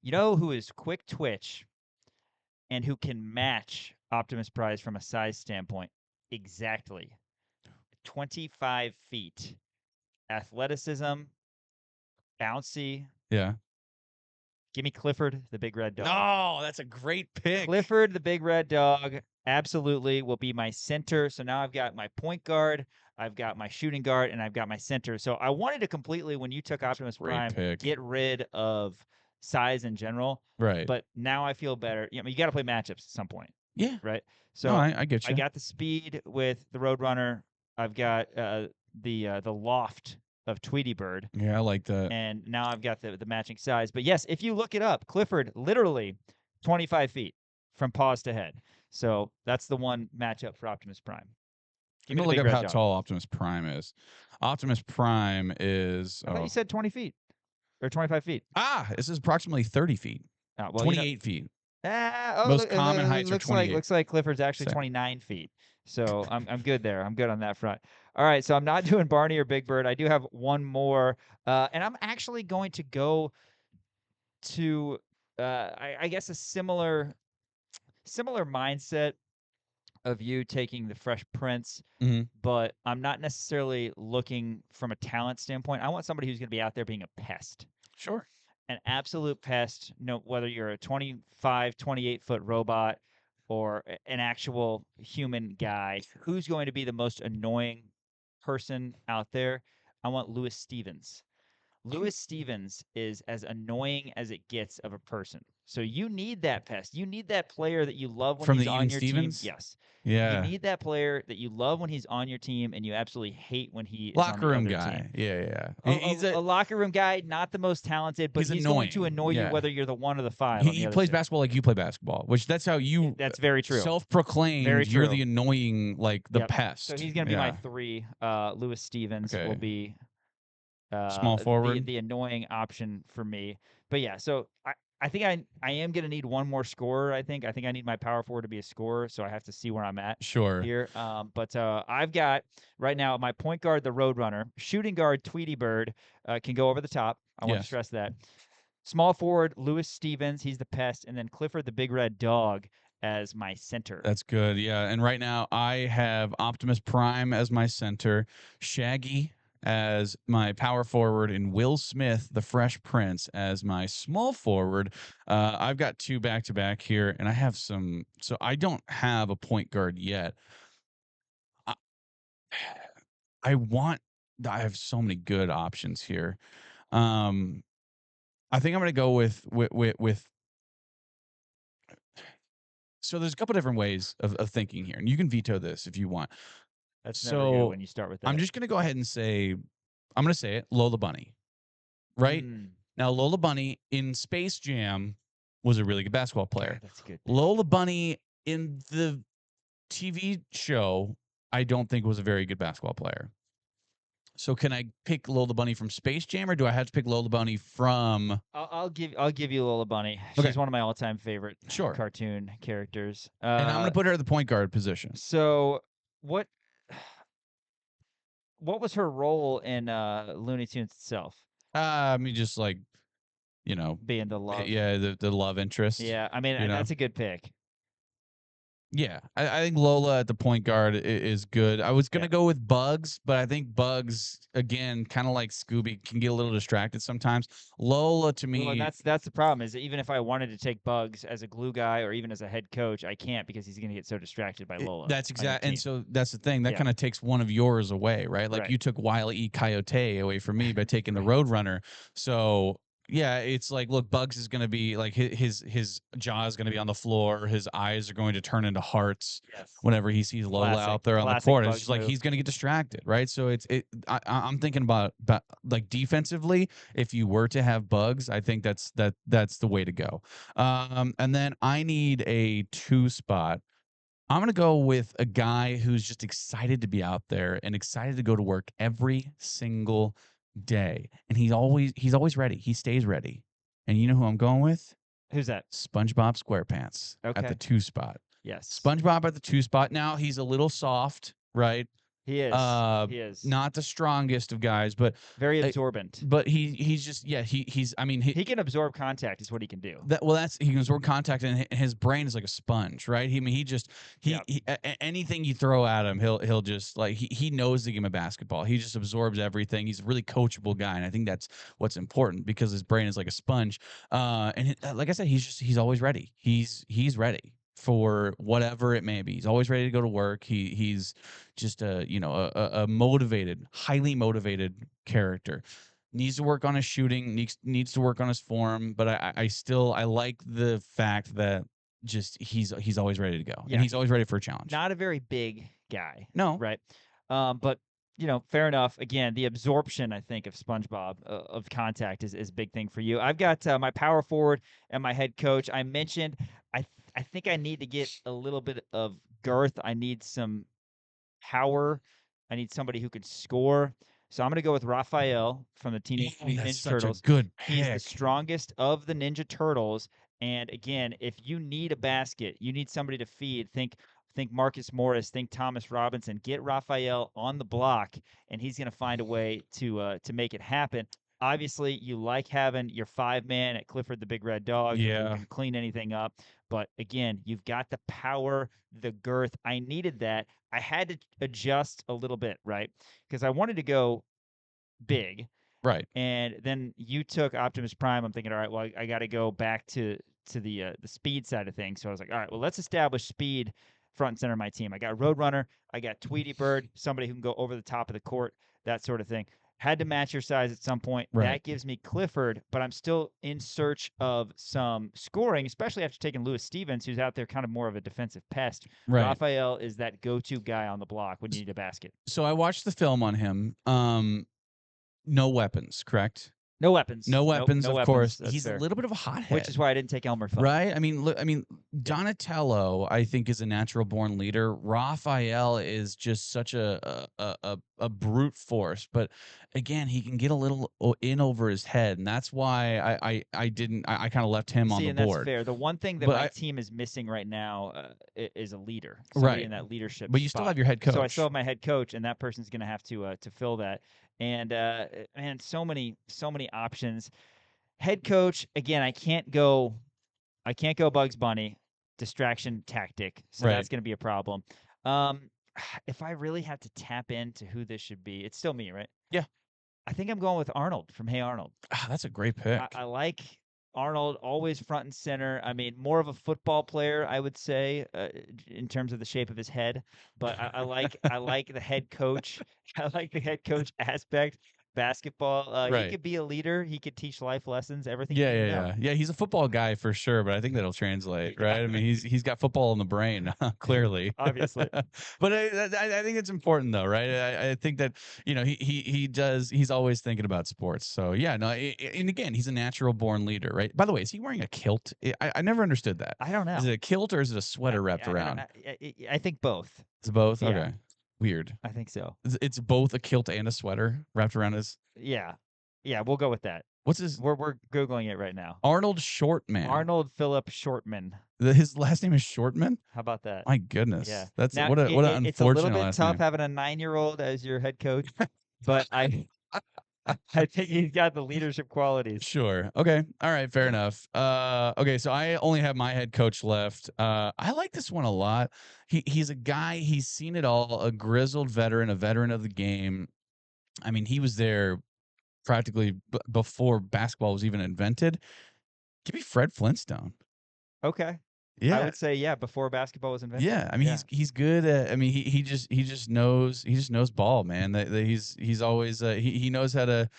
You know who is quick twitch and who can match Optimus Prize from a size standpoint? Exactly. 25 feet. Athleticism. Bouncy. Yeah. Give me Clifford, the big red dog. Oh, that's a great pick. Clifford, the big red dog, absolutely will be my center. So now I've got my point guard, I've got my shooting guard, and I've got my center. So I wanted to completely, when you took Optimus Prime, get rid of size in general. Right. But now I feel better. You got to play matchups at some point. Yeah. Right. So I get you. I got the speed with the Roadrunner. I've got the loft of Tweety Bird. Yeah, I like that. And now I've got the matching size. But yes, if you look it up, Clifford literally 25 feet from paws to head. So that's the one matchup for Optimus Prime. Give me look up how tall Optimus Prime is. Optimus Prime is. I thought you said 20 feet or 25 feet. This is approximately 30 feet. 28 feet. Most common heights are 28. Looks like Clifford's actually 29 feet. So I'm good there. I'm good on that front. All right, so I'm not doing Barney or Big Bird. I do have one more, and I'm actually going to go to, I guess, a similar mindset of you taking the Fresh Prince, Mhm. but I'm not necessarily looking from a talent standpoint. I want somebody who's going to be out there being a pest, Sure. an absolute pest. No, whether you're a 25, 28-foot robot or an actual human guy, who's going to be the most annoying person out there? I want Lewis Stevens. Lewis Stevens is as annoying as it gets of a person. So you need that pest. You need that player that you love when From he's the on Even your team. Stevens? Yes. You Yeah. need that player that you love when he's on your team and you absolutely hate when he is on Locker the room other guy. team. Yeah. He's A locker room guy, not the most talented, but he's he's going to annoying. annoy you Yeah. whether you're the 1 or the 5 on the He other plays team. basketball like you play basketball, which that's how you That's very true. self-proclaimed Very you're true. the annoying, like the Yep. pest. So he's going to be my 3. Lewis Stevens will Okay. be Small forward. the annoying option for me. But yeah, so I think I am gonna need one more scorer. I think I need my power forward to be a scorer, so I have to see where I'm at Sure. here. But I've got right now my point guard, the Roadrunner, shooting guard, Tweety Bird, can go over the top. I want to Yes. stress that. Small forward, Lewis Stevens, he's the pest, and then Clifford the Big Red Dog as my center. That's good. Yeah. And right now I have Optimus Prime as my center, Shaggy as my power forward, and Will Smith, the Fresh Prince, as my small forward. I've got 2 back-to-back here, and I have some. So I don't have a point guard yet. I, I have so many good options here. I think I'm going to go with. So there's a couple different ways of thinking here, and you can veto this if you want. That's never good So when you start with that. I'm just going to go ahead and say, I'm going to say it, Lola Bunny, right? Now, Lola Bunny in Space Jam was a really good basketball player. That's a good. Lola Bunny in the TV show, I don't think was a very good basketball player. So can I pick Lola Bunny from Space Jam, or do I have to pick Lola Bunny from? I'll give you Lola Bunny. She's Okay. one of my all-time favorite Sure. cartoon characters. And I'm going to put her at the point guard position. So what was her role in Looney Tunes itself? I mean, just like, Being the love. yeah, the love interest. Yeah, I mean, you know? that's a good pick. Yeah, I think Lola at the point guard is good. I was going to go with Bugs, but I think Bugs, again, kind of like Scooby, can get a little distracted sometimes. Lola, to me... Well, and that's the problem, is that even if I wanted to take Bugs as a glue guy or even as a head coach, I can't because he's going to get so distracted by Lola. That's exactly, and so that's the thing. That kind of takes one of yours away, right? Like Right. you took Wile E. Coyote away from me by taking the Roadrunner. So... yeah, it's like, look, Bugs is going to be like his jaw is going to be on the floor. His eyes are going to turn into hearts whenever he sees Lola out there on the court. It's just like he's going to get distracted, right? So I'm thinking about like defensively. If you were to have Bugs, I think that's the way to go. And then I need a 2 spot. I'm going to go with a guy who's just excited to be out there and excited to go to work every single day, and he's always ready. He stays ready. And you know who I'm going with? Who's that? SpongeBob SquarePants at the 2 spot. Yes. SpongeBob at the 2 spot. Now he's a little soft, right? He is. He is Not the strongest of guys, but very absorbent. But he's just he's I mean he can absorb contact is what he can do. He can absorb contact, and his brain is like a sponge, right? Anything you throw at him, he'll just like he knows the game of basketball. He just absorbs everything. He's a really coachable guy, and I think that's what's important because his brain is like a sponge. Like I said, he's always ready. He's ready for whatever it may be. He's always ready to go to work. He's just a motivated, highly motivated character. Needs to work on his shooting, needs to work on his form, but I like the fact that just he's always ready to go. And he's always ready for a challenge. Not a very big guy. No. Right. But fair enough. Again, the absorption, I think, of SpongeBob of contact is a big thing for you. I've got my power forward and my head coach. I mentioned I think I need to get a little bit of girth. I need some power. I need somebody who could score. So I'm going to go with Raphael from the Teenage Mutant Ninja Turtles. A good pick. He's the strongest of the Ninja Turtles. And again, if you need a basket, you need somebody to feed. Think Marcus Morris, think Thomas Robinson. Get Raphael on the block, and he's going to find a way to make it happen. Obviously, you like having your 5-man at Clifford the Big Red Dog. Yeah. You can clean anything up. But again, you've got the power, the girth. I needed that. I had to adjust a little bit, right? Because I wanted to go big. Right. And then you took Optimus Prime. I'm thinking, all right, well, I got to go back to the speed side of things. So I was like, all right, well, let's establish speed front and center of my team. I got Roadrunner, I got Tweety Bird, somebody who can go over the top of the court, that sort of thing. Had to match your size at some point. Right. That gives me Clifford, but I'm still in search of some scoring, especially after taking Lewis Stevens, who's out there kind of more of a defensive pest. Right. Raphael is that go-to guy on the block when you need a basket. So I watched the film on him. No weapons, correct? No weapons. No weapons, no of weapons. course. That's He's fair. a little bit of a hothead, Which is why I didn't take Elmer Fudd. right? I mean, look, Donatello, I think, is a natural born leader. Raphael is just such a brute force, but again, he can get a little in over his head, and that's why I kind of left him on the and board. That's fair. The one thing that But my team is missing right now is a leader, Right. in that leadership. But you still have your head coach. So I still have my head coach, and that person's going to have to fill that. And man, so many options. Head coach again. I can't go Bugs Bunny, distraction tactic. So Right. that's going to be a problem. If I really have to tap into who this should be, it's still me, right? Yeah. I think I'm going with Arnold from Hey Arnold. That's a great pick. I like Arnold, always front and center. I mean, more of a football player, I would say, in terms of the shape of his head. But I like the head coach. I like the head coach aspect. Basketball. Right. He could be a leader. He could teach life lessons. Everything. Yeah. He's a football guy for sure, but I think that'll translate, right? I mean, he's got football in the brain, clearly, Obviously. But I think it's important though, right? I think that he's always thinking about sports. So yeah, no, and again, he's a natural born leader, right? By the way, is he wearing a kilt? I never understood that. I don't know. Is it a kilt or is it a sweater wrapped around? I think both. It's both. Yeah. Okay, weird. I think so. It's both a kilt and a sweater wrapped around his. Yeah. We'll go with that. What's his? We're googling it right now. Arnold Shortman. Arnold Philip Shortman. His last name is Shortman. How about that? My goodness. Yeah. That's Now, what an unfortunate it's a little bit last tough name. having a 9-year-old as your head coach, but I think he's got the leadership qualities. Sure. Okay. All right. Fair enough. Okay. So I only have my head coach left. I like this one a lot. He's a guy. He's seen it all. A grizzled veteran, a veteran of the game. I mean, he was there practically before basketball was even invented. Give me Fred Flintstone. Okay. Yeah. I would say before basketball was invented. Yeah, I mean he's good at, I mean he just knows ball, man. That he's always he knows how to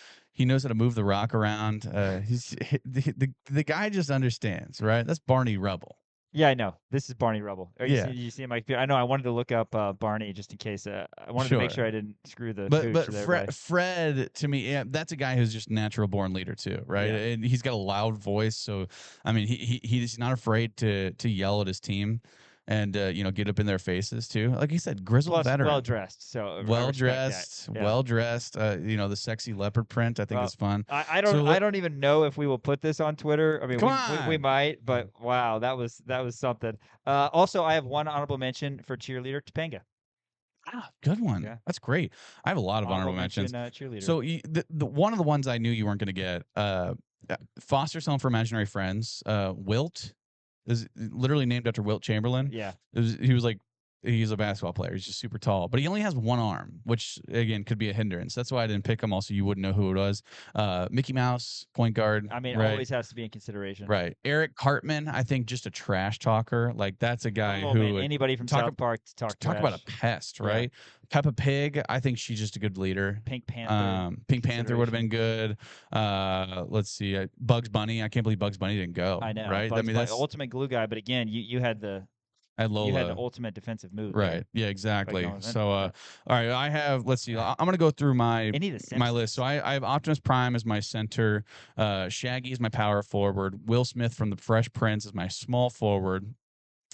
move the rock around. The guy just understands, right? That's Barney Rubble. Yeah, I know. This is Barney Rubble. You see him? I know. I wanted to look up Barney just in case. I wanted to make sure I didn't screw the. But Fred, to me, that's a guy who's just natural born leader too, right? Yeah. And he's got a loud voice, so I mean, he's not afraid to yell at his team, and get up in their faces too. Like you said, grizzled veteran, well dressed. So well dressed. The sexy leopard print, I think is fun. I don't even know if we will put this on Twitter. I mean, we might, but wow, that was something. Also, I have one honorable mention for cheerleader Topanga. Good one. Yeah. That's great. I have a lot of honorable mentions. Cheerleader. So the one of the ones I knew you weren't going to get, Foster's Home for Imaginary Friends, Wilt, is literally named after Wilt Chamberlain. Yeah. He's a basketball player. He's just super tall, but he only has one arm, which again could be a hindrance. That's why I didn't pick him. Also, you wouldn't know who it was. Mickey Mouse, point guard. I mean, right? Always has to be in consideration. Right. Eric Cartman, I think just a trash talker. Like that's a guy who anybody from South Park to talk about a pest, right? Yeah. Peppa Pig, I think she's just a good leader. Pink Panther. Pink Panther would have been good. Let's see. Bugs Bunny. I can't believe Bugs Bunny didn't go. I know. Right. Bugs I mean, Bunny, that's ultimate glue guy. But again, you had the. Lola. You had the ultimate defensive move. Right. There. Yeah, exactly. So, all right, I have, let's see, I'm going to go through my list. So I have Optimus Prime as my center, Shaggy as my power forward, Will Smith from the Fresh Prince as my small forward,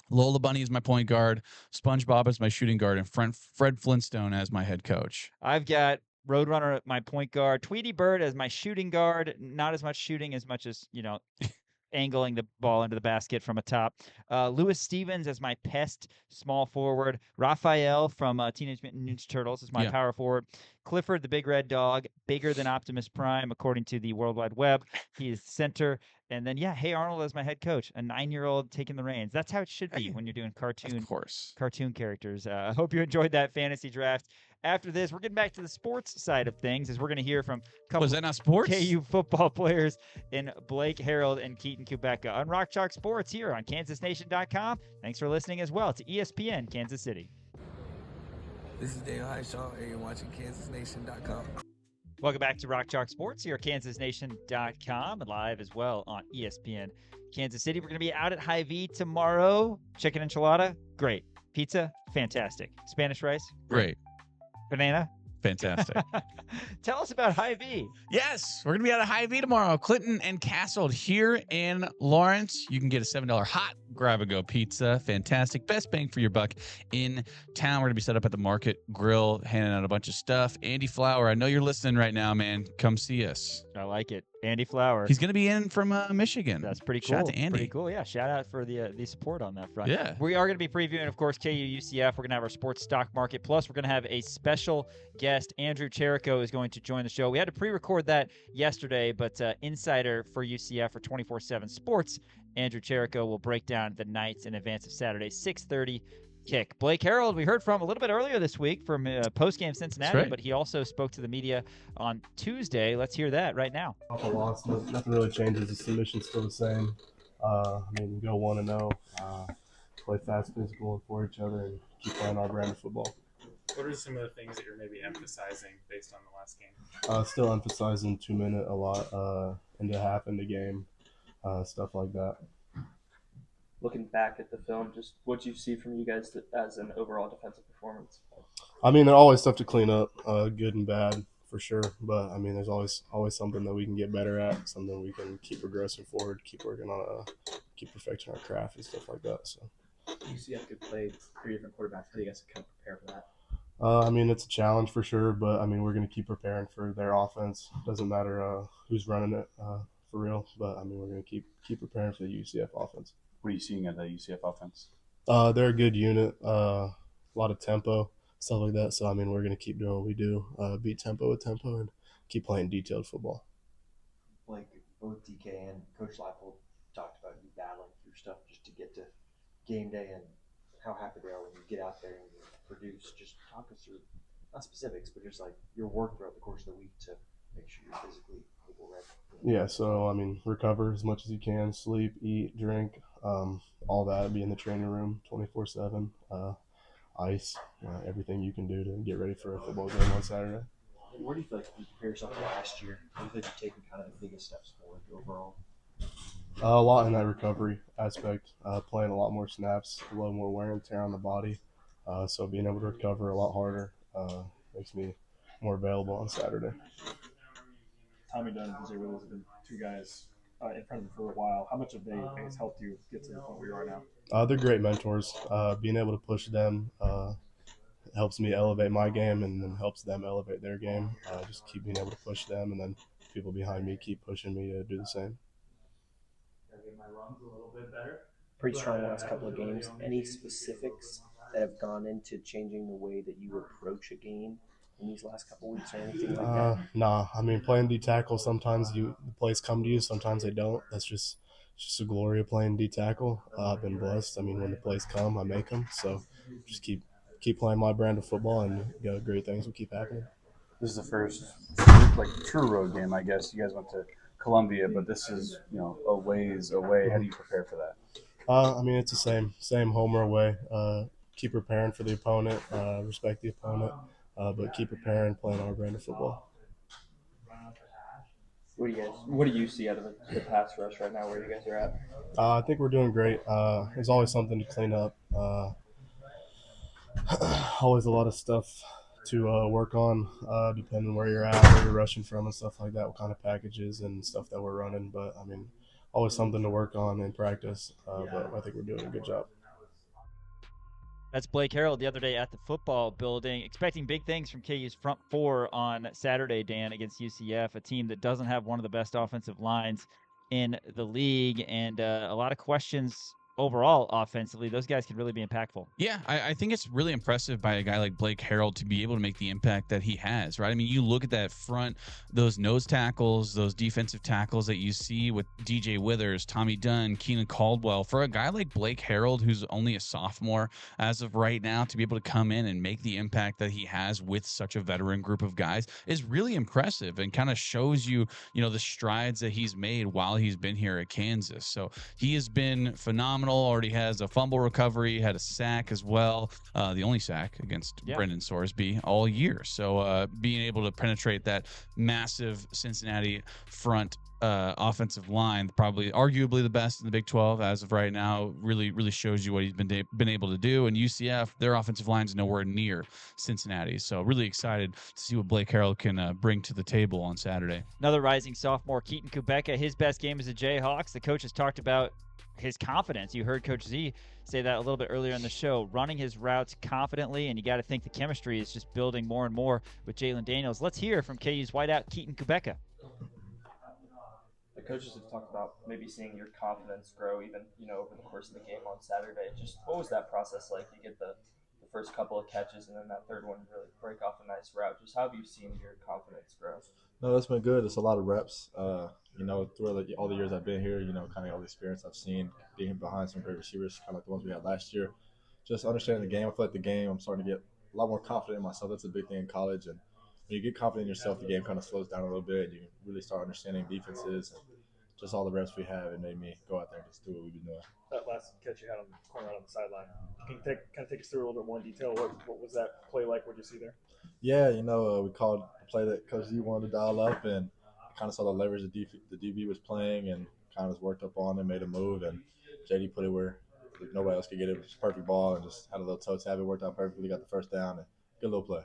Lola Bunny as my point guard, SpongeBob as my shooting guard, and Fred Flintstone as my head coach. I've got Roadrunner at my point guard, Tweety Bird as my shooting guard, not as much shooting as much as, angling the ball into the basket from atop. Lewis Stevens as my pest small forward. Raphael from Teenage Mutant Ninja Turtles is my Yeah. power forward. Clifford, the big red dog, bigger than Optimus Prime, according to the World Wide Web. He is center. And then, Hey Arnold as my head coach, a 9-year-old taking the reins. That's how it should be when you're doing Of course. cartoon characters. I hope you enjoyed that fantasy draft. After this, we're getting back to the sports side of things, as we're going to hear from a couple Was that not sports? KU football players in Blake Herold and Keaton Kubecka on Rock Chalk Sports here on KansasNation.com. Thanks for listening as well to ESPN Kansas City. This is Dale Highshaw, and you're watching KansasNation.com. Welcome back to Rock Chalk Sports here at KansasNation.com and live as well on ESPN Kansas City. We're going to be out at Hy-Vee tomorrow. Chicken enchilada, great. Pizza, fantastic. Spanish rice, Great. Banana, Fantastic. Tell us about Hy-Vee. Yes, we're going to be out at Hy-Vee tomorrow. Clinton and Castle here in Lawrence. You can get a $7 hot grab-and-go pizza. Fantastic. Best bang for your buck in town. We're going to be set up at the Market Grill, handing out a bunch of stuff. Andy Flower, I know you're listening right now, man. Come see us. I like it. Andy Flower. He's going to be in from Michigan. That's pretty cool. Shout out to Andy. Pretty cool. Yeah. Shout out for the support on that front. Yeah. We are going to be previewing, of course, KU UCF. We're going to have our sports stock market. Plus, we're going to have a special guest. Andrew Cherico is going to join the show. We had to pre-record that yesterday, but insider for UCF for 24/7 Sports, Andrew Cherico will break down the nights in advance of Saturday, 6:30 kick. Blake Herold, we heard from a little bit earlier this week from post-game Cincinnati, right. but he also spoke to the media on Tuesday. Let's hear that right now. Off a loss, nothing really changes. The submission's still the same. Go 1-0, play fast, physical, and for each other, and keep playing our brand of football. What are some of the things that you're maybe emphasizing based on the last game? Still emphasizing 2-minute a lot, into half, into game, stuff like that. Looking back at the film, just what you see from you guys as an overall defensive performance? There's always stuff to clean up, good and bad for sure. But there's always something that we can get better at, something we can keep progressing forward, keep working on, keep perfecting our craft and stuff like that. So UCF could play 3 different quarterbacks. How do you guys kind of prepare for that? it's a challenge for sure, but we're going to keep preparing for their offense. Doesn't matter who's running it for real, but we're going to keep preparing for the UCF offense. What are you seeing at the UCF offense? They're a good unit, a lot of tempo, stuff like that. So we're going to keep doing what we do, beat tempo with tempo, and keep playing detailed football. Like both DK and Coach Leipold talked about you battling through stuff just to get to game day, and how happy they are when you get out there and you produce. Just talk us through, not specifics, but just like your work throughout the course of the week to make sure you're physically able ready. Yeah, so recover as much as you can, sleep, eat, drink, all that, be in the training room 24/7, ice, everything you can do to get ready for a football game on Saturday. And where do you feel like you compare yourself to last year? Where do you feel like you've taken kind of the biggest steps forward overall? A lot in that recovery aspect, playing a lot more snaps, a lot more wear and tear on the body. So being able to recover a lot harder makes me more available on Saturday. Tommy Dunn and Zebrowski have been 2 guys in front of you for a while. How much have they helped you get to the point where you are now? They're great mentors. Being able to push them helps me elevate my game, and then helps them elevate their game. Just keep being able to push them, and then people behind me keep pushing me to do the same. Get my lungs a little bit better. Pretty strong last couple of games. Any specifics that have gone into changing the way that you approach a game in these last couple weeks or anything like that? Nah. Playing D tackle, sometimes the plays come to you, sometimes they don't. That's just the glory of playing D tackle. I've been blessed. When the plays come, I make them. So just keep playing my brand of football, and great things will keep happening. This is the first true road game, I guess. You guys went to Columbia, but this is a ways away. How do you prepare for that? It's the same home or away. Keep preparing for the opponent, respect the opponent, but keep preparing, playing our brand of football. What do you see out of the pass rush right now, where you guys are at? I think we're doing great. There's always something to clean up. Always a lot of stuff to work on, depending where you're at, where you're rushing from and stuff like that, what kind of packages and stuff that we're running. But, always something to work on in practice, but I think we're doing a good job. That's Blake Herold the other day at the football building, expecting big things from KU's front four on Saturday, Dan, against UCF, a team that doesn't have one of the best offensive lines in the league, and a lot of questions overall offensively. Those guys can really be impactful. Yeah, I think it's really impressive by a guy like Blake Herold to be able to make the impact that he has, right? I mean, you look at that front, those nose tackles, those defensive tackles that you see with DJ Withers, Tommy Dunn, Keenan Caldwell. For a guy like Blake Herold, who's only a sophomore as of right now, to be able to come in and make the impact that he has with such a veteran group of guys is really impressive, and kind of shows you, the strides that he's made while he's been here at Kansas. So he has been phenomenal. Already has a fumble recovery, had a sack as well, the only sack against Brendan Sorsby all year. So being able to penetrate that massive Cincinnati front offensive line, probably arguably the best in the Big 12 as of right now, really shows you what he's been able to do. And UCF, their offensive line is nowhere near Cincinnati. So really excited to see what Blake Herold can bring to the table on Saturday. Another rising sophomore, Keaton Kubecka. His best game as a Jayhawks. The coaches talked about his confidence. You heard Coach Z say that a little bit earlier in the show, running his routes confidently, and you got to think the chemistry is just building more and more with Jalen Daniels. Let's hear from KU's wideout, Keaton Kubecka. The coaches have talked about maybe seeing your confidence grow even, over the course of the game on Saturday. Just what was that process like? You get the first couple of catches, and then that third one really break off a nice route. Just how have you seen your confidence grow? No, it's been good. It's a lot of reps. Through all the years I've been here, kind of all the experience I've seen being behind some great receivers, kind of like the ones we had last year. Just understanding the game. I feel like the game, I'm starting to get a lot more confident in myself. That's a big thing in college. And when you get confident in yourself, the game kind of slows down a little bit. You can really start understanding defenses and just all the reps we have. It made me go out there and just do what we've been doing. That last catch you had on the corner on the sideline, can you take us through a little bit more detail? What was that play like? What did you see there? Yeah, we called a play that Coach Z wanted to dial up, and kind of saw the leverage the DB was playing, and kind of worked up on and made a move, and JD put it where nobody else could get it. It was a perfect ball, and just had a little toe tap. It worked out perfectly. Got the first down, and good little play.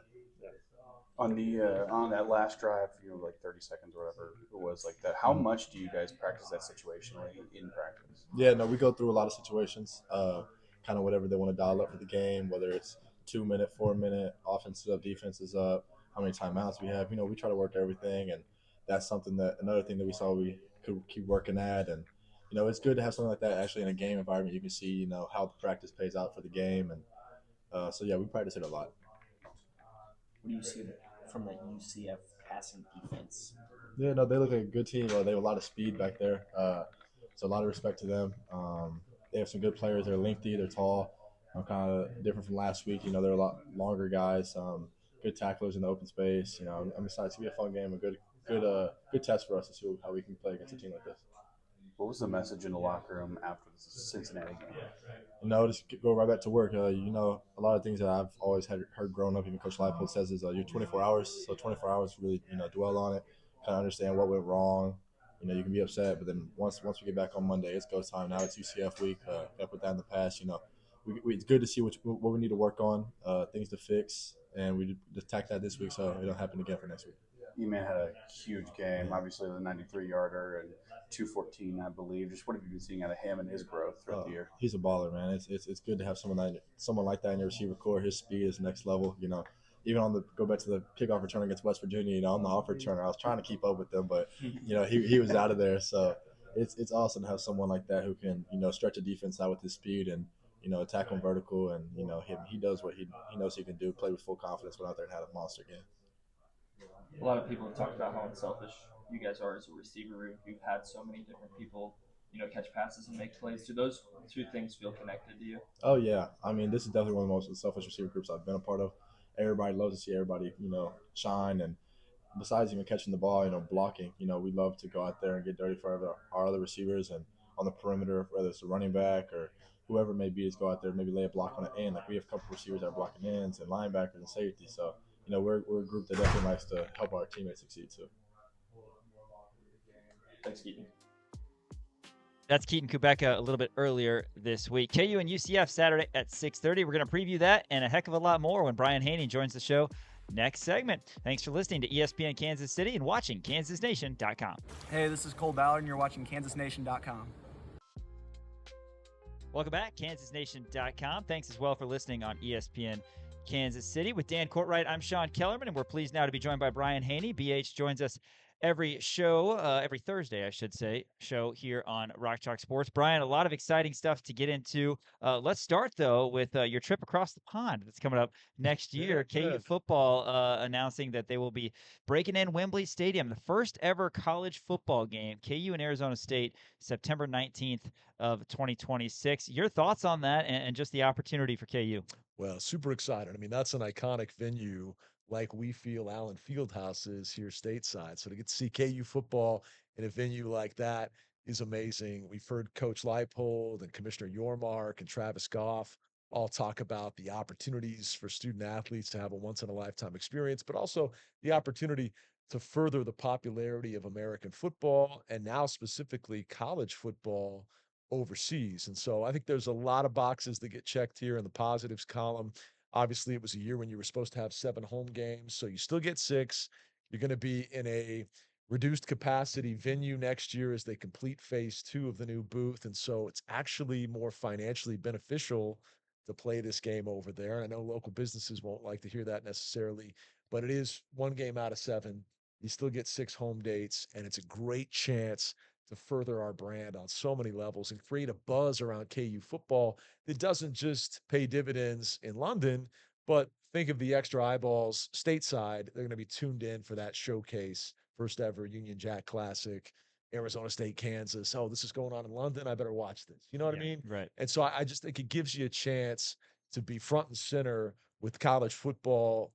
On that last drive, 30 seconds or whatever it was like that. How much do you guys practice that situationally in practice? Yeah, no, we go through a lot of situations, kind of whatever they want to dial up for the game, whether it's 2 minute, 4 minute, offense is up, defense is up, how many timeouts we have. We try to work everything, and that's another thing that we saw we could keep working at. And it's good to have something like that actually in a game environment. You can see how the practice pays out for the game, and so yeah, we practice it a lot. What do you see from that UCF passing defense? Yeah, no, they look like a good team. They have a lot of speed back there, so a lot of respect to them. They have some good players. They're lengthy, they're tall, kind of different from last week. They're a lot longer guys, good tacklers in the open space. I'm excited. It's gonna be a fun game, a good test for us to see how we can play against a team like this. What was the message in the locker room after the Cincinnati game? Just go right back to work. A lot of things that I've always heard growing up, even Coach Leipold says, is you're 24 hours. So 24 hours, really, dwell on it, kind of understand what went wrong. You can be upset, but then once we get back on Monday, it's go time. Now it's UCF week. Got put that in the past. It's good to see what we need to work on, things to fix, and we just attack that this week so it don't happen again for next week. E-Man had a huge game, obviously the 93-yarder and 214, I believe. Just what have you been seeing out of him and his growth throughout the year? He's a baller, man. It's good to have someone like that in your receiver core. His speed is next level. Even go back to the kickoff return against West Virginia. On the off return, I was trying to keep up with them, but he was out of there. So it's awesome to have someone like that who can stretch a defense out with his speed and attack on vertical, and he does what he knows he can do. Play with full confidence, went out there and had a monster game. A lot of people have talked about how unselfish you guys are as a receiver room. You've had so many different people, catch passes and make plays. Do those two things feel connected to you? Oh, yeah. I mean, this is definitely one of the most unselfish receiver groups I've been a part of. Everybody loves to see everybody, shine. And besides even catching the ball, blocking, we love to go out there and get dirty for our other receivers. And on the perimeter, whether it's a running back or whoever it may be, is go out there and maybe lay a block on the end. Like we have a couple receivers that are blocking ends and linebackers and safety. So, we're a group that definitely likes to help our teammates succeed too. Thanks, Keaton. That's Keaton Kubecka a little bit earlier this week. KU and UCF Saturday at 6:30. We're going to preview that and a heck of a lot more when Brian Hanni joins the show next segment. Thanks for listening to ESPN Kansas City and watching KansasNation.com. Hey, this is Cole Ballard, and you're watching KansasNation.com. Welcome back, KansasNation.com. Thanks as well for listening on ESPN Kansas City. With Dan Courtwright, I'm Sean Kellerman, and we're pleased now to be joined by Brian Hanni. BH joins us every Thursday, I should say, show here on Rock Chalk Sports. Brian, a lot of exciting stuff to get into. Let's start, though, with your trip across the pond that's coming up next year. KU football announcing that they will be breaking in Wembley Stadium, the first ever college football game, KU and Arizona State, September 19th of 2026. Your thoughts on that and just the opportunity for KU? Well, super excited. I mean, that's an iconic venue like we feel Allen Fieldhouse is here stateside. So to get to see KU football in a venue like that is amazing. We've heard Coach Leipold and Commissioner Yormark and Travis Goff all talk about the opportunities for student athletes to have a once in a lifetime experience, but also the opportunity to further the popularity of American football and now specifically college football overseas. And so I think there's a lot of boxes that get checked here in the positives column. Obviously, it was a year when you were supposed to have 7 home games, so you still get 6. You're going to be in a reduced capacity venue next year as they complete phase 2 of the new booth. And so it's actually more financially beneficial to play this game over there. And I know local businesses won't like to hear that necessarily, but it is 1 game out of 7. You still get 6 home dates, and it's a great chance to further our brand on so many levels and create a buzz around KU football that doesn't just pay dividends in London, but think of the extra eyeballs stateside. They're going to be tuned in for that showcase, first ever Union Jack Classic, Arizona State, Kansas. Oh, this is going on in London. I better watch this. You know what I mean? Right. And so I just think it gives you a chance to be front and center with college football,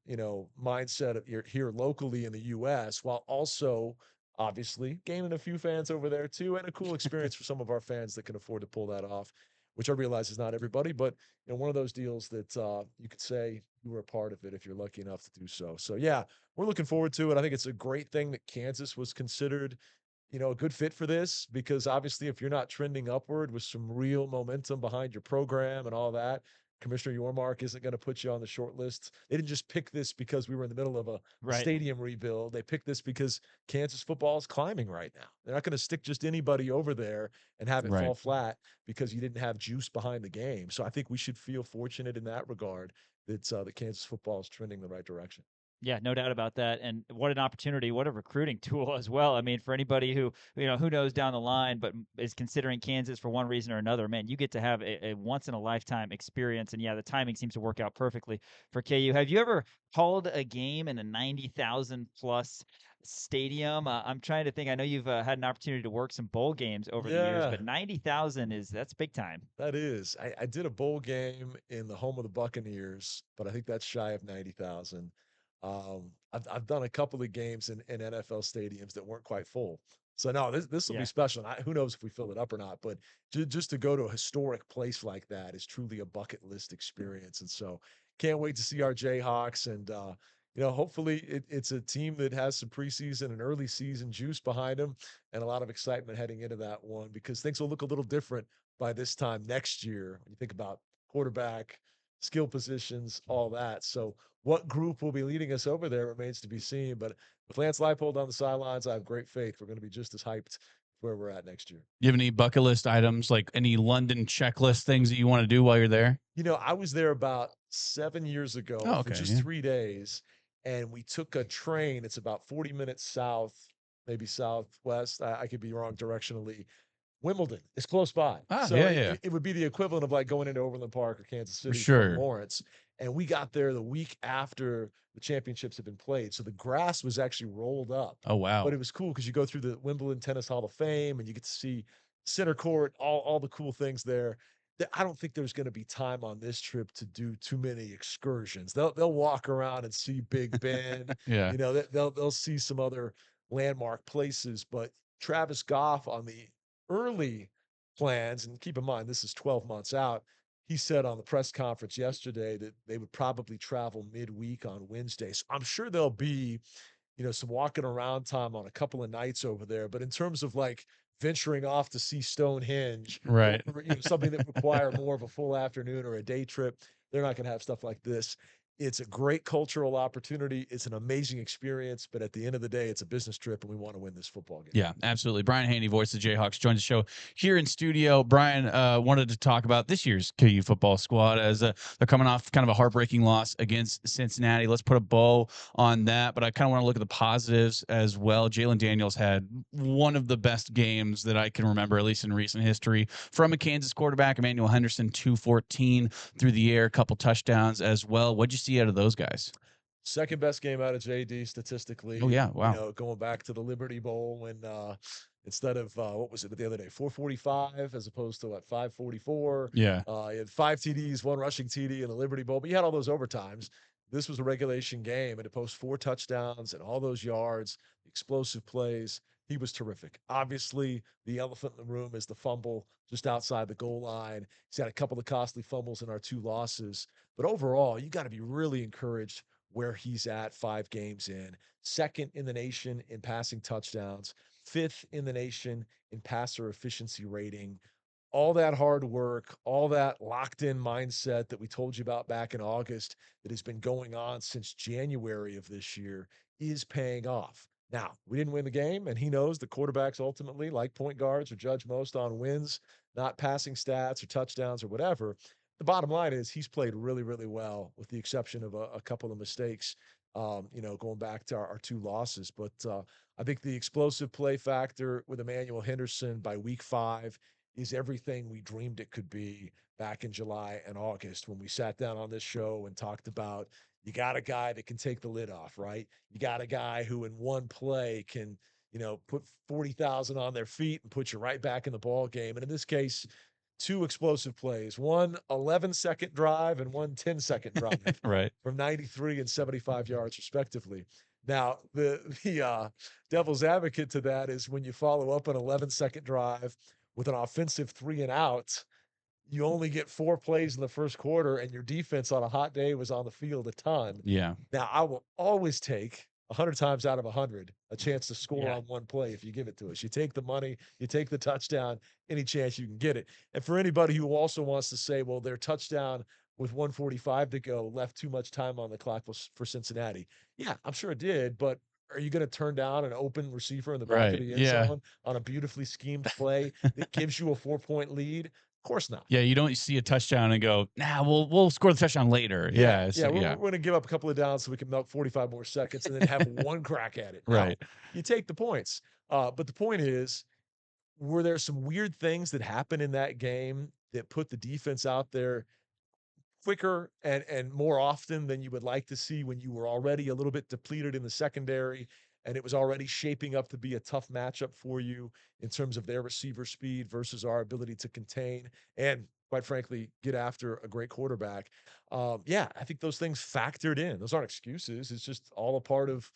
mindset of here locally in the U.S., while also obviously gaining a few fans over there too, and a cool experience for some of our fans that can afford to pull that off, which I realize is not everybody, but one of those deals that you could say you were a part of it if you're lucky enough to do so. So yeah, we're looking forward to it. I think it's a great thing that Kansas was considered a good fit for this, because obviously if you're not trending upward with some real momentum behind your program and all that, Commissioner Yormark isn't going to put you on the short list. They didn't just pick this because we were in the middle of a stadium rebuild. They picked this because Kansas football is climbing right now. They're not going to stick just anybody over there and have it fall flat because you didn't have juice behind the game. So I think we should feel fortunate in that regard that the Kansas football is trending the right direction. Yeah, no doubt about that. And what an opportunity, what a recruiting tool as well. I mean, for anybody who knows down the line, but is considering Kansas for one reason or another, man, you get to have a once in a lifetime experience. And yeah, the timing seems to work out perfectly for KU. Have you ever called a game in a 90,000 plus stadium? I'm trying to think. I know you've had an opportunity to work some bowl games over the years, but 90,000 that's big time. That is. I did a bowl game in the home of the Buccaneers, but I think that's shy of 90,000. I've done a couple of games in NFL stadiums that weren't quite full. So no, this will be special. Who knows if we fill it up or not, but just to go to a historic place like that is truly a bucket list experience. And so can't wait to see our Jayhawks. And, hopefully it's a team that has some preseason and early season juice behind them and a lot of excitement heading into that one, because things will look a little different by this time next year when you think about quarterback, skill positions, all that. So what group will be leading us over there remains to be seen. But with Lance Leipold on the sidelines, I have great faith we're going to be just as hyped where we're at next year. You have any bucket list items, like any London checklist things that you want to do while you're there? I was there about 7 years ago for just 3 days, and we took a train. It's about 40 minutes south, maybe southwest. I could be wrong directionally. Wimbledon is close by. So it would be the equivalent of like going into Overland Park or Kansas City from Lawrence. And we got there the week after the championships had been played. So the grass was actually rolled up. Oh, wow. But it was cool because you go through the Wimbledon Tennis Hall of Fame and you get to see center court, all the cool things there. I don't think there's going to be time on this trip to do too many excursions. They'll walk around and see Big Ben. They'll see some other landmark places. But Travis Goff on the early plans, and keep in mind, this is 12 months out, he said on the press conference yesterday that they would probably travel midweek on Wednesday. So I'm sure there'll be, some walking around time on a couple of nights over there. But in terms of like venturing off to see Stonehenge, right, or, something that require more of a full afternoon or a day trip, they're not going to have stuff like this. It's a great cultural opportunity. It's an amazing experience, but at the end of the day, it's a business trip, and we want to win this football game. Yeah, absolutely. Brian Hanni, voice of the Jayhawks, joins the show here in studio. Brian wanted to talk about this year's KU football squad as they're coming off kind of a heartbreaking loss against Cincinnati. Let's put a bow on that, but I kind of want to look at the positives as well. Jalen Daniels had one of the best games that I can remember, at least in recent history, from a Kansas quarterback. Emmanuel Henderson, 214 through the air, a couple touchdowns as well. What'd you see out of those guys? Second best game out of JD statistically. Oh, yeah. Wow. You know, going back to the Liberty Bowl when instead of what was it the other day, 445 as opposed to what 544. Yeah. You had 5 TDs, 1 rushing TD in the Liberty Bowl, but you had all those overtimes. This was a regulation game, and to post 4 touchdowns and all those yards, explosive plays. He was terrific. Obviously, the elephant in the room is the fumble just outside the goal line. He's had a couple of costly fumbles in our 2 losses, but overall, you got to be really encouraged where he's at 5 games in. Second in the nation in passing touchdowns, 5th in the nation in passer efficiency rating. All that hard work, all that locked in mindset that we told you about back in August that has been going on since January of this year is paying off. Now, we didn't win the game, and he knows the quarterbacks ultimately, like point guards, are judged most on wins, not passing stats or touchdowns or whatever. The bottom line is he's played really, really well, with the exception of a couple of mistakes, going back to our 2 losses. But I think the explosive play factor with Emmanuel Henderson by week 5 is everything we dreamed it could be back in July and August when we sat down on this show and talked about you got a guy that can take the lid off, right? You got a guy who in one play can, put 40,000 on their feet and put you right back in the ball game. And in this case, 2 explosive plays, one 11-second drive and one 10-second drive Right. from 93 and 75 yards respectively. Now, the devil's advocate to that is when you follow up an 11-second drive with an offensive 3 and out, you only get 4 plays in the first quarter, and your defense on a hot day was on the field a ton. Yeah. Now, I will always take 100 times out of 100 a chance to score on one play if you give it to us. You take the money, you take the touchdown, any chance you can get it. And for anybody who also wants to say, well, their touchdown with 145 to go left too much time on the clock for Cincinnati. Yeah, I'm sure it did, but are you going to turn down an open receiver in the back of the end zone on a beautifully schemed play that gives you a 4-point lead? Of course not. Yeah, you don't see a touchdown and go, nah, we'll score the touchdown later. We're going to give up a couple of downs so we can milk 45 more seconds and then have one crack at it. Right. No, you take the points. But the point is, were there some weird things that happened in that game that put the defense out there quicker and more often than you would like to see when you were already a little bit depleted in the secondary and it was already shaping up to be a tough matchup for you in terms of their receiver speed versus our ability to contain and, quite frankly, get after a great quarterback? I think those things factored in. Those aren't excuses. It's just all a part of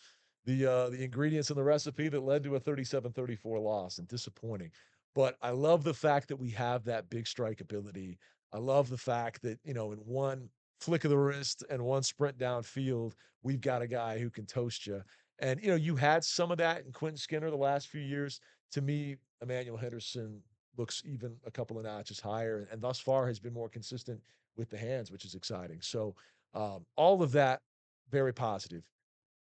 the ingredients in the recipe that led to a 37-34 loss, and disappointing. But I love the fact that we have that big strike ability. I love the fact that, in one flick of the wrist and one sprint downfield, we've got a guy who can toast you. And, you had some of that in Quentin Skinner the last few years. To me, Emmanuel Henderson looks even a couple of notches higher and thus far has been more consistent with the hands, which is exciting. So all of that, very positive.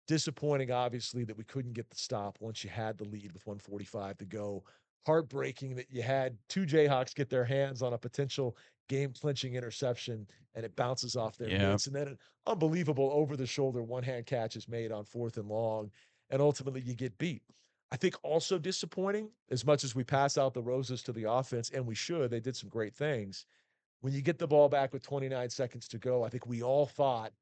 Disappointing, obviously, that we couldn't get the stop once you had the lead with 145 to go. Heartbreaking that you had 2 Jayhawks get their hands on a potential game-clinching interception, and it bounces off their mitts. And then an unbelievable over-the-shoulder one-hand catch is made on 4th and long, and ultimately you get beat. I think also disappointing, as much as we pass out the roses to the offense, and we should, they did some great things. When you get the ball back with 29 seconds to go, I think we all thought,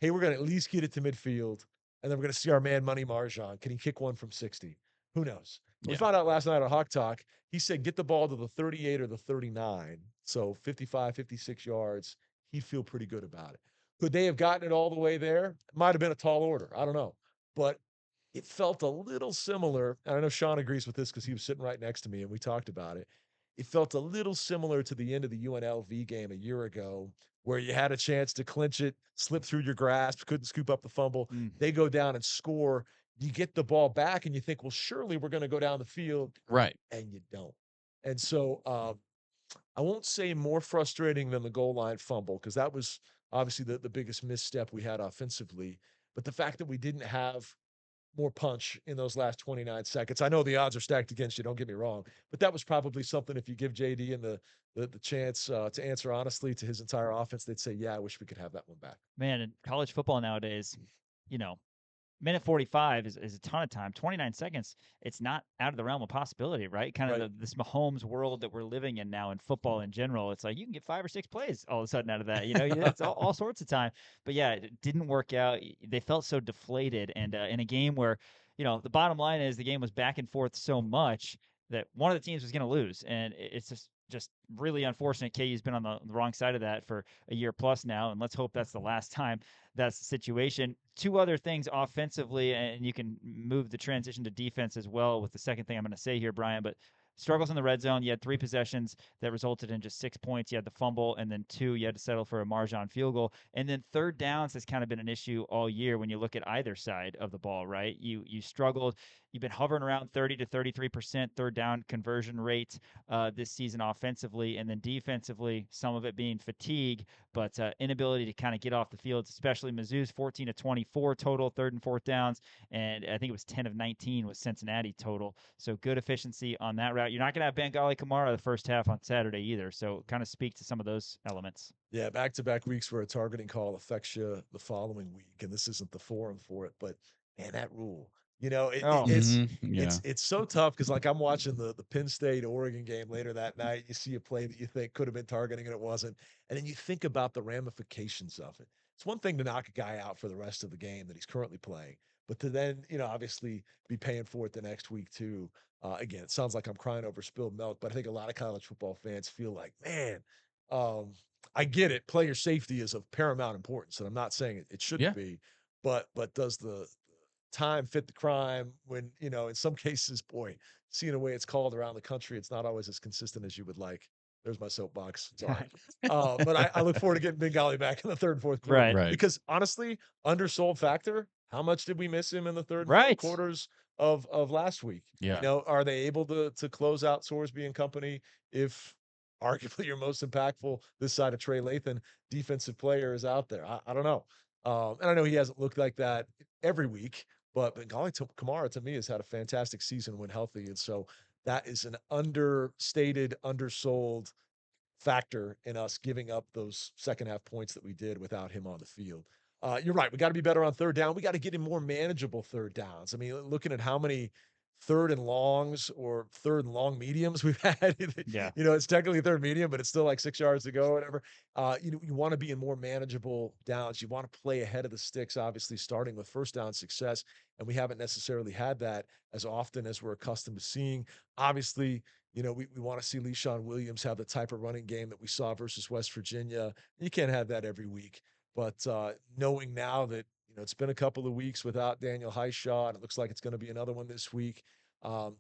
hey, we're going to at least get it to midfield, and then we're going to see our man Money Marjan. Can he kick one from 60? Who knows? We found out last night on Hawk Talk, he said get the ball to the 38 or the 39, so 55, 56 yards. He'd feel pretty good about it. Could they have gotten it all the way there? It might have been a tall order. I don't know. But it felt a little similar, and I know Sean agrees with this because he was sitting right next to me and we talked about it. It felt a little similar to the end of the UNLV game a year ago where you had a chance to clinch it, slip through your grasp, couldn't scoop up the fumble. They go down and score. You get the ball back and you think, well, surely we're going to go down the field. Right. And you don't. And so I won't say more frustrating than the goal line fumble because that was obviously the biggest misstep we had offensively. But the fact that we didn't have more punch in those last 29 seconds. I know the odds are stacked against you, don't get me wrong, but that was probably something if you give JD and the chance to answer honestly to his entire offense, they'd say, yeah, I wish we could have that one back. Man, in college football nowadays, minute 45 is a ton of time. 29 seconds, it's not out of the realm of possibility, right? Kind of this Mahomes world that we're living in now in football in general. It's like you can get 5 or 6 plays all of a sudden out of that. It's all sorts of time. But yeah, it didn't work out. They felt so deflated. And in a game where, the bottom line is the game was back and forth so much that one of the teams was going to lose. And it's just really unfortunate. KU's been on the wrong side of that for a year plus now, and let's hope that's the last time that's the situation. Two other things offensively, and you can move the transition to defense as well with the second thing I'm going to say here, Brian, but struggles in the red zone. You had 3 possessions that resulted in just 6 points. You had the fumble, and then 2, you had to settle for a Marjan field goal. And then third downs has kind of been an issue all year when you look at either side of the ball, right? You struggled. You've been hovering around 30 to 33% third down conversion rate this season offensively, and then defensively, some of it being fatigue, but inability to kind of get off the field, especially Mizzou's 14 to 24 total third and fourth downs, and I think it was 10 of 19 with Cincinnati total. So good efficiency on that route. You're not going to have Bengali Kamara the first half on Saturday either, so kind of speak to some of those elements. Yeah, back-to-back weeks where a targeting call affects you the following week, and this isn't the forum for it, but man, that rule. It's so tough because like I'm watching the Penn State Oregon game later that night. You see a play that you think could have been targeting and it wasn't, and then you think about the ramifications of it. It's one thing to knock a guy out for the rest of the game that he's currently playing, but to then obviously be paying for it the next week too. Again, it sounds like I'm crying over spilled milk, but I think a lot of college football fans feel like, man, I get it. Player safety is of paramount importance, and I'm not saying it shouldn't be, but does the time fit the crime when, in some cases, boy, seeing the way it's called around the country, it's not always as consistent as you would like. There's my soapbox. Sorry. But I look forward to getting Bengali back in the third and fourth quarter. Right. Because honestly, undersold factor, how much did we miss him in the third and fourth quarters of last week? Yeah. Are they able to close out Sorsby and company if arguably your most impactful this side of Trey Lathan defensive player is out there? I don't know. And I know he hasn't looked like that every week, but Bengali Kamara to me has had a fantastic season when healthy. And so that is an understated, undersold factor in us giving up those second half points that we did without him on the field. You're right. We got to be better on third down. We got to get him more manageable third downs. I mean, looking at how many third and longs or third and long mediums we've had. Yeah. It's technically third medium, but it's still like 6 yards to go or whatever. You want to be in more manageable downs. You want to play ahead of the sticks, obviously starting with first down success. And we haven't necessarily had that as often as we're accustomed to seeing. Obviously, we want to see LeSean Williams have the type of running game that we saw versus West Virginia. You can't have that every week. But knowing now that, it's been a couple of weeks without Daniel Highshaw, and it looks like it's going to be another one this week.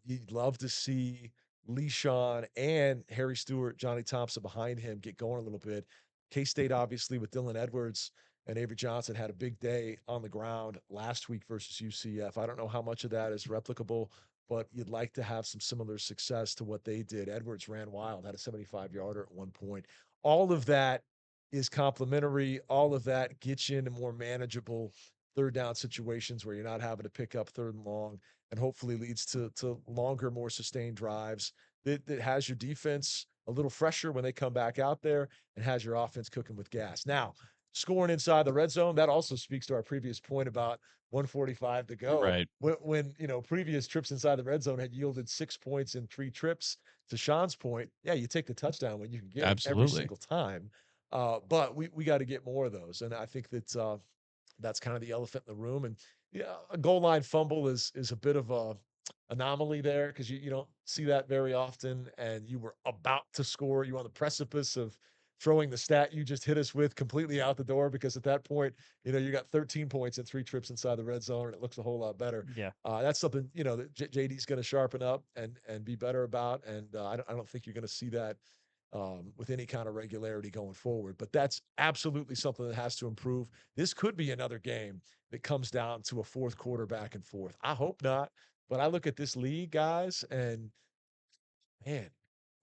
You'd love to see LeSean and Harry Stewart, Johnny Thompson behind him get going a little bit. K-State, obviously, with Dylan Edwards and Avery Johnson had a big day on the ground last week versus UCF. I don't know how much of that is replicable, but you'd like to have some similar success to what they did. Edwards ran wild, had a 75-yarder at one point. All of that is complementary. All of that gets you into more manageable third down situations where you're not having to pick up third and long, and hopefully leads to longer, more sustained drives that has your defense a little fresher when they come back out there and has your offense cooking with gas. Now, scoring inside the red zone, that also speaks to our previous point about 145 to go. Right. When previous trips inside the red zone had yielded 6 points in 3 trips, to Sean's point, yeah, you take the touchdown when you can get it every single time. But we got to get more of those. And I think that that's kind of the elephant in the room. And yeah, a goal line fumble is a bit of a anomaly there because you don't see that very often. And you were about to score. You were on the precipice of throwing the stat you just hit us with completely out the door, because at that point, you got 13 points in 3 trips inside the red zone, and it looks a whole lot better. Yeah. That's something, that JD's going to sharpen up and be better about. And I don't think you're going to see that with any kind of regularity going forward. But that's absolutely something that has to improve. This could be another game that comes down to a fourth quarter back and forth. I hope not. But I look at this league, guys, and man,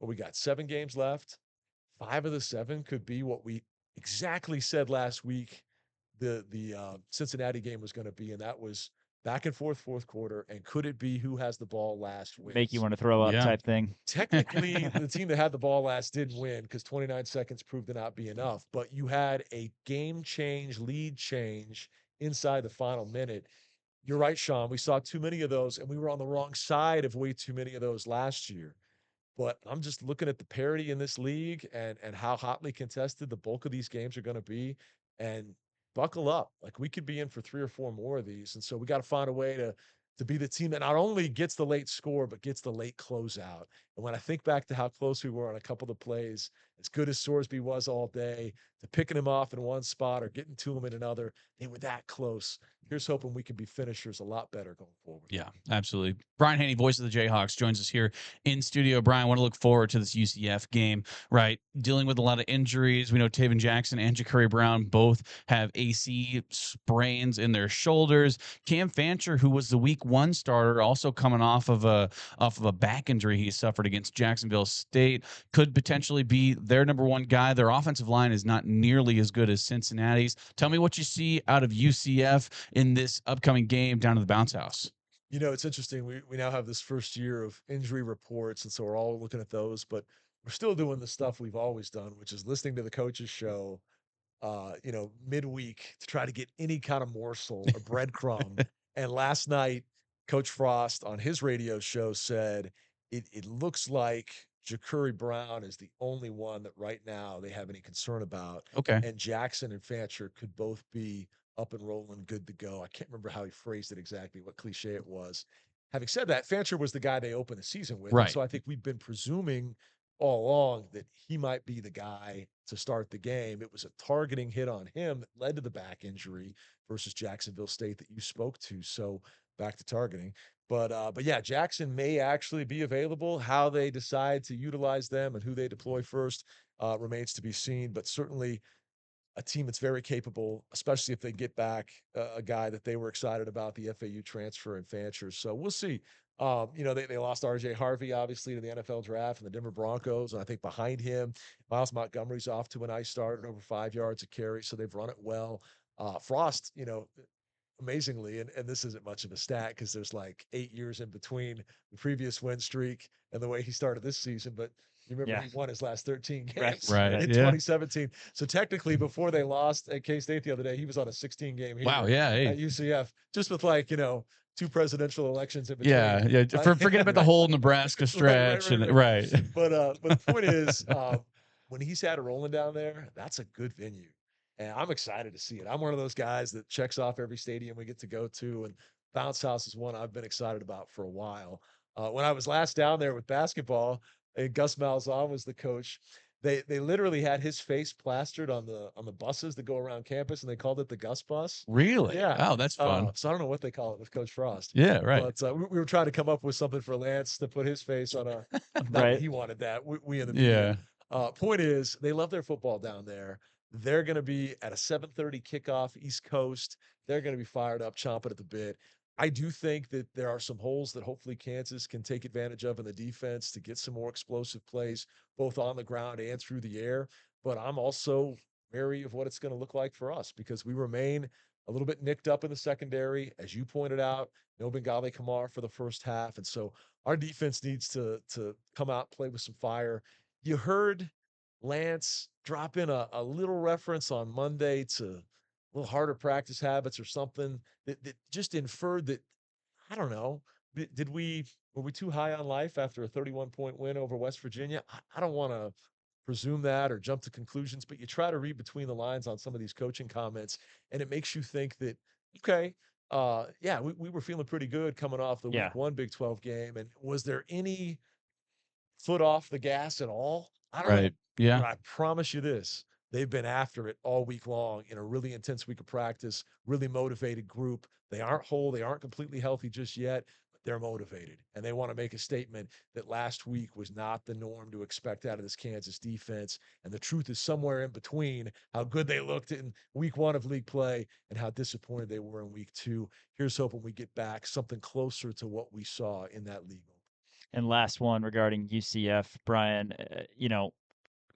we got 7 games left. 5 of the 7 could be what we exactly said last week the Cincinnati game was going to be, and that was back and forth fourth quarter. And could it be who has the ball last wins? Make you want to throw up type thing. Technically, the team that had the ball last didn't win because 29 seconds proved to not be enough. But you had a game change, lead change inside the final minute. You're right, Sean. We saw too many of those, and we were on the wrong side of way too many of those last year. But I'm just looking at the parity in this league and how hotly contested the bulk of these games are going to be. And buckle up. Like, we could be in for 3 or 4 more of these. And so we got to find a way to be the team that not only gets the late score, but gets the late closeout. And when I think back to how close we were on a couple of plays, as good as Sorsby was all day, to picking him off in one spot or getting to him in another, they were that close. Here's hoping we can be finishers a lot better going forward. Yeah, absolutely. Brian Hanni, voice of the Jayhawks, joins us here in studio. Brian, want to look forward to this UCF game, right? Dealing with a lot of injuries. We know Taven Jackson and Ja'Carri Brown both have AC sprains in their shoulders. Cam Fancher, who was the week 1 starter, also coming off of a back injury he suffered against Jacksonville State, could potentially be their number 1 guy. Their offensive line is not nearly as good as Cincinnati's. Tell me what you see out of UCF in this upcoming game down to the bounce house. You know, it's interesting. We now have this first year of injury reports, and so we're all looking at those, but we're still doing the stuff we've always done, which is listening to the coach's show, midweek to try to get any kind of morsel or breadcrumb. And last night, Coach Frost on his radio show said it looks like Ja'Carri Brown is the only one that right now they have any concern about. Okay. And Jackson and Fancher could both be up and rolling, good to go. I can't remember how he phrased it exactly, what cliche it was. Having said that, Fancher was the guy they opened the season with. Right. And so I think we've been presuming all along that he might be the guy to start the game. It was a targeting hit on him that led to the back injury versus Jacksonville State that you spoke to. So back to targeting. But yeah, Jackson may actually be available. How they decide to utilize them and who they deploy first remains to be seen. But certainly a team that's very capable, especially if they get back a guy that they were excited about, the FAU transfer and Fancher. So we'll see. They lost RJ Harvey, obviously, to the NFL draft and the Denver Broncos. And I think behind him, Miles Montgomery's off to a nice start at over 5 yards a carry. So they've run it well. Frost, amazingly, and this isn't much of a stat because there's like 8 years in between the previous win streak and the way he started this season. But you remember he won his last 13 games in 2017. So technically, before they lost at K-State the other day, he was on a 16-game at UCF, just with 2 presidential elections in between. Yeah. Forget about the whole Nebraska stretch. Right. But the point is, when he's had it rolling down there, that's a good venue. And I'm excited to see it. I'm one of those guys that checks off every stadium we get to go to, and Bounce House is one I've been excited about for a while. When I was last down there with basketball, and Gus Malzahn was the coach, they literally had his face plastered on the buses that go around campus, and they called it the Gus bus. Really? Yeah. Oh, that's fun. So I don't know what they call it with Coach Frost. Yeah, right. But we were trying to come up with something for Lance to put his face on a. Not that he wanted that. We in the media. Point is, they love their football down there. They're going to be at a 7:30 kickoff East Coast. They're going to be fired up, chomping at the bit. I do think that there are some holes that hopefully Kansas can take advantage of in the defense to get some more explosive plays, both on the ground and through the air. But I'm also wary of what it's going to look like for us because we remain a little bit nicked up in the secondary. As you pointed out, no Bengali Kamar for the first half. And so our defense needs to come out, play with some fire. You heard Lance drop in a little reference on Monday to a little harder practice habits or something that just inferred that, I don't know, were we too high on life after a 31-point win over West Virginia? I don't want to presume that or jump to conclusions, but you try to read between the lines on some of these coaching comments, and it makes you think that, okay, we were feeling pretty good coming off the week 1 Big 12 game. And was there any foot off the gas at all? I don't know. Yeah. But I promise you this, they've been after it all week long in a really intense week of practice, really motivated group. They aren't whole. They aren't completely healthy just yet, but they're motivated. And they want to make a statement that last week was not the norm to expect out of this Kansas defense. And the truth is somewhere in between how good they looked in week 1 of league play and how disappointed they were in week 2. Here's hoping we get back something closer to what we saw in that league. And last one regarding UCF, Brian,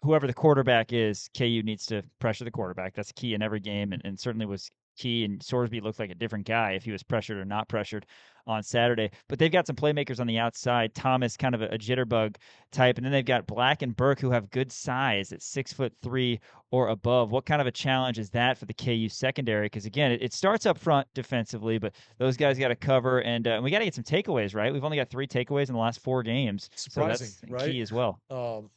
whoever the quarterback is, KU needs to pressure the quarterback. That's key in every game, and certainly was key. And Sorsby looked like a different guy if he was pressured or not pressured on Saturday. But they've got some playmakers on the outside. Thomas, kind of a jitterbug type, and then they've got Black and Burke, who have good size at 6'3" or above. What kind of a challenge is that for the KU secondary? Because again, it starts up front defensively, but those guys got to cover, and we got to get some takeaways, right? We've only got 3 takeaways in the last 4 games, Surprising, so that's right? key as well.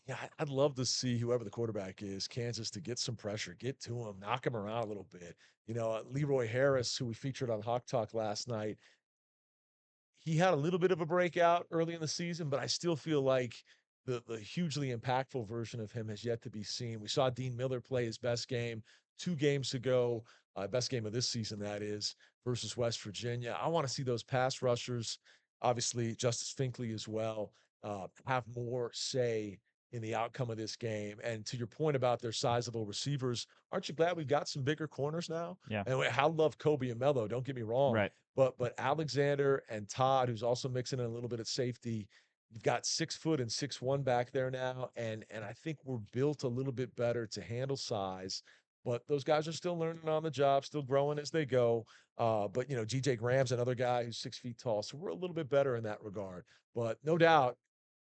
Yeah, I'd love to see whoever the quarterback is, Kansas, to get some pressure, get to him, knock him around a little bit. Leroy Harris, who we featured on Hawk Talk last night, he had a little bit of a breakout early in the season, but I still feel like the hugely impactful version of him has yet to be seen. We saw Dean Miller play his best game 2 games ago, best game of this season, that is, versus West Virginia. I want to see those pass rushers, obviously Justice Finkley as well, have more say in the outcome of this game. And to your point about their sizable receivers, aren't you glad we've got some bigger corners now? Yeah. And I love Kobe and Mello, don't get me wrong. Right. But Alexander and Todd, who's also mixing in a little bit of safety, you've got 6 foot and 6'1" back there now, and I think we're built a little bit better to handle size. But those guys are still learning on the job, still growing as they go. But GJ Graham's another guy who's 6 feet tall, so we're a little bit better in that regard. But no doubt,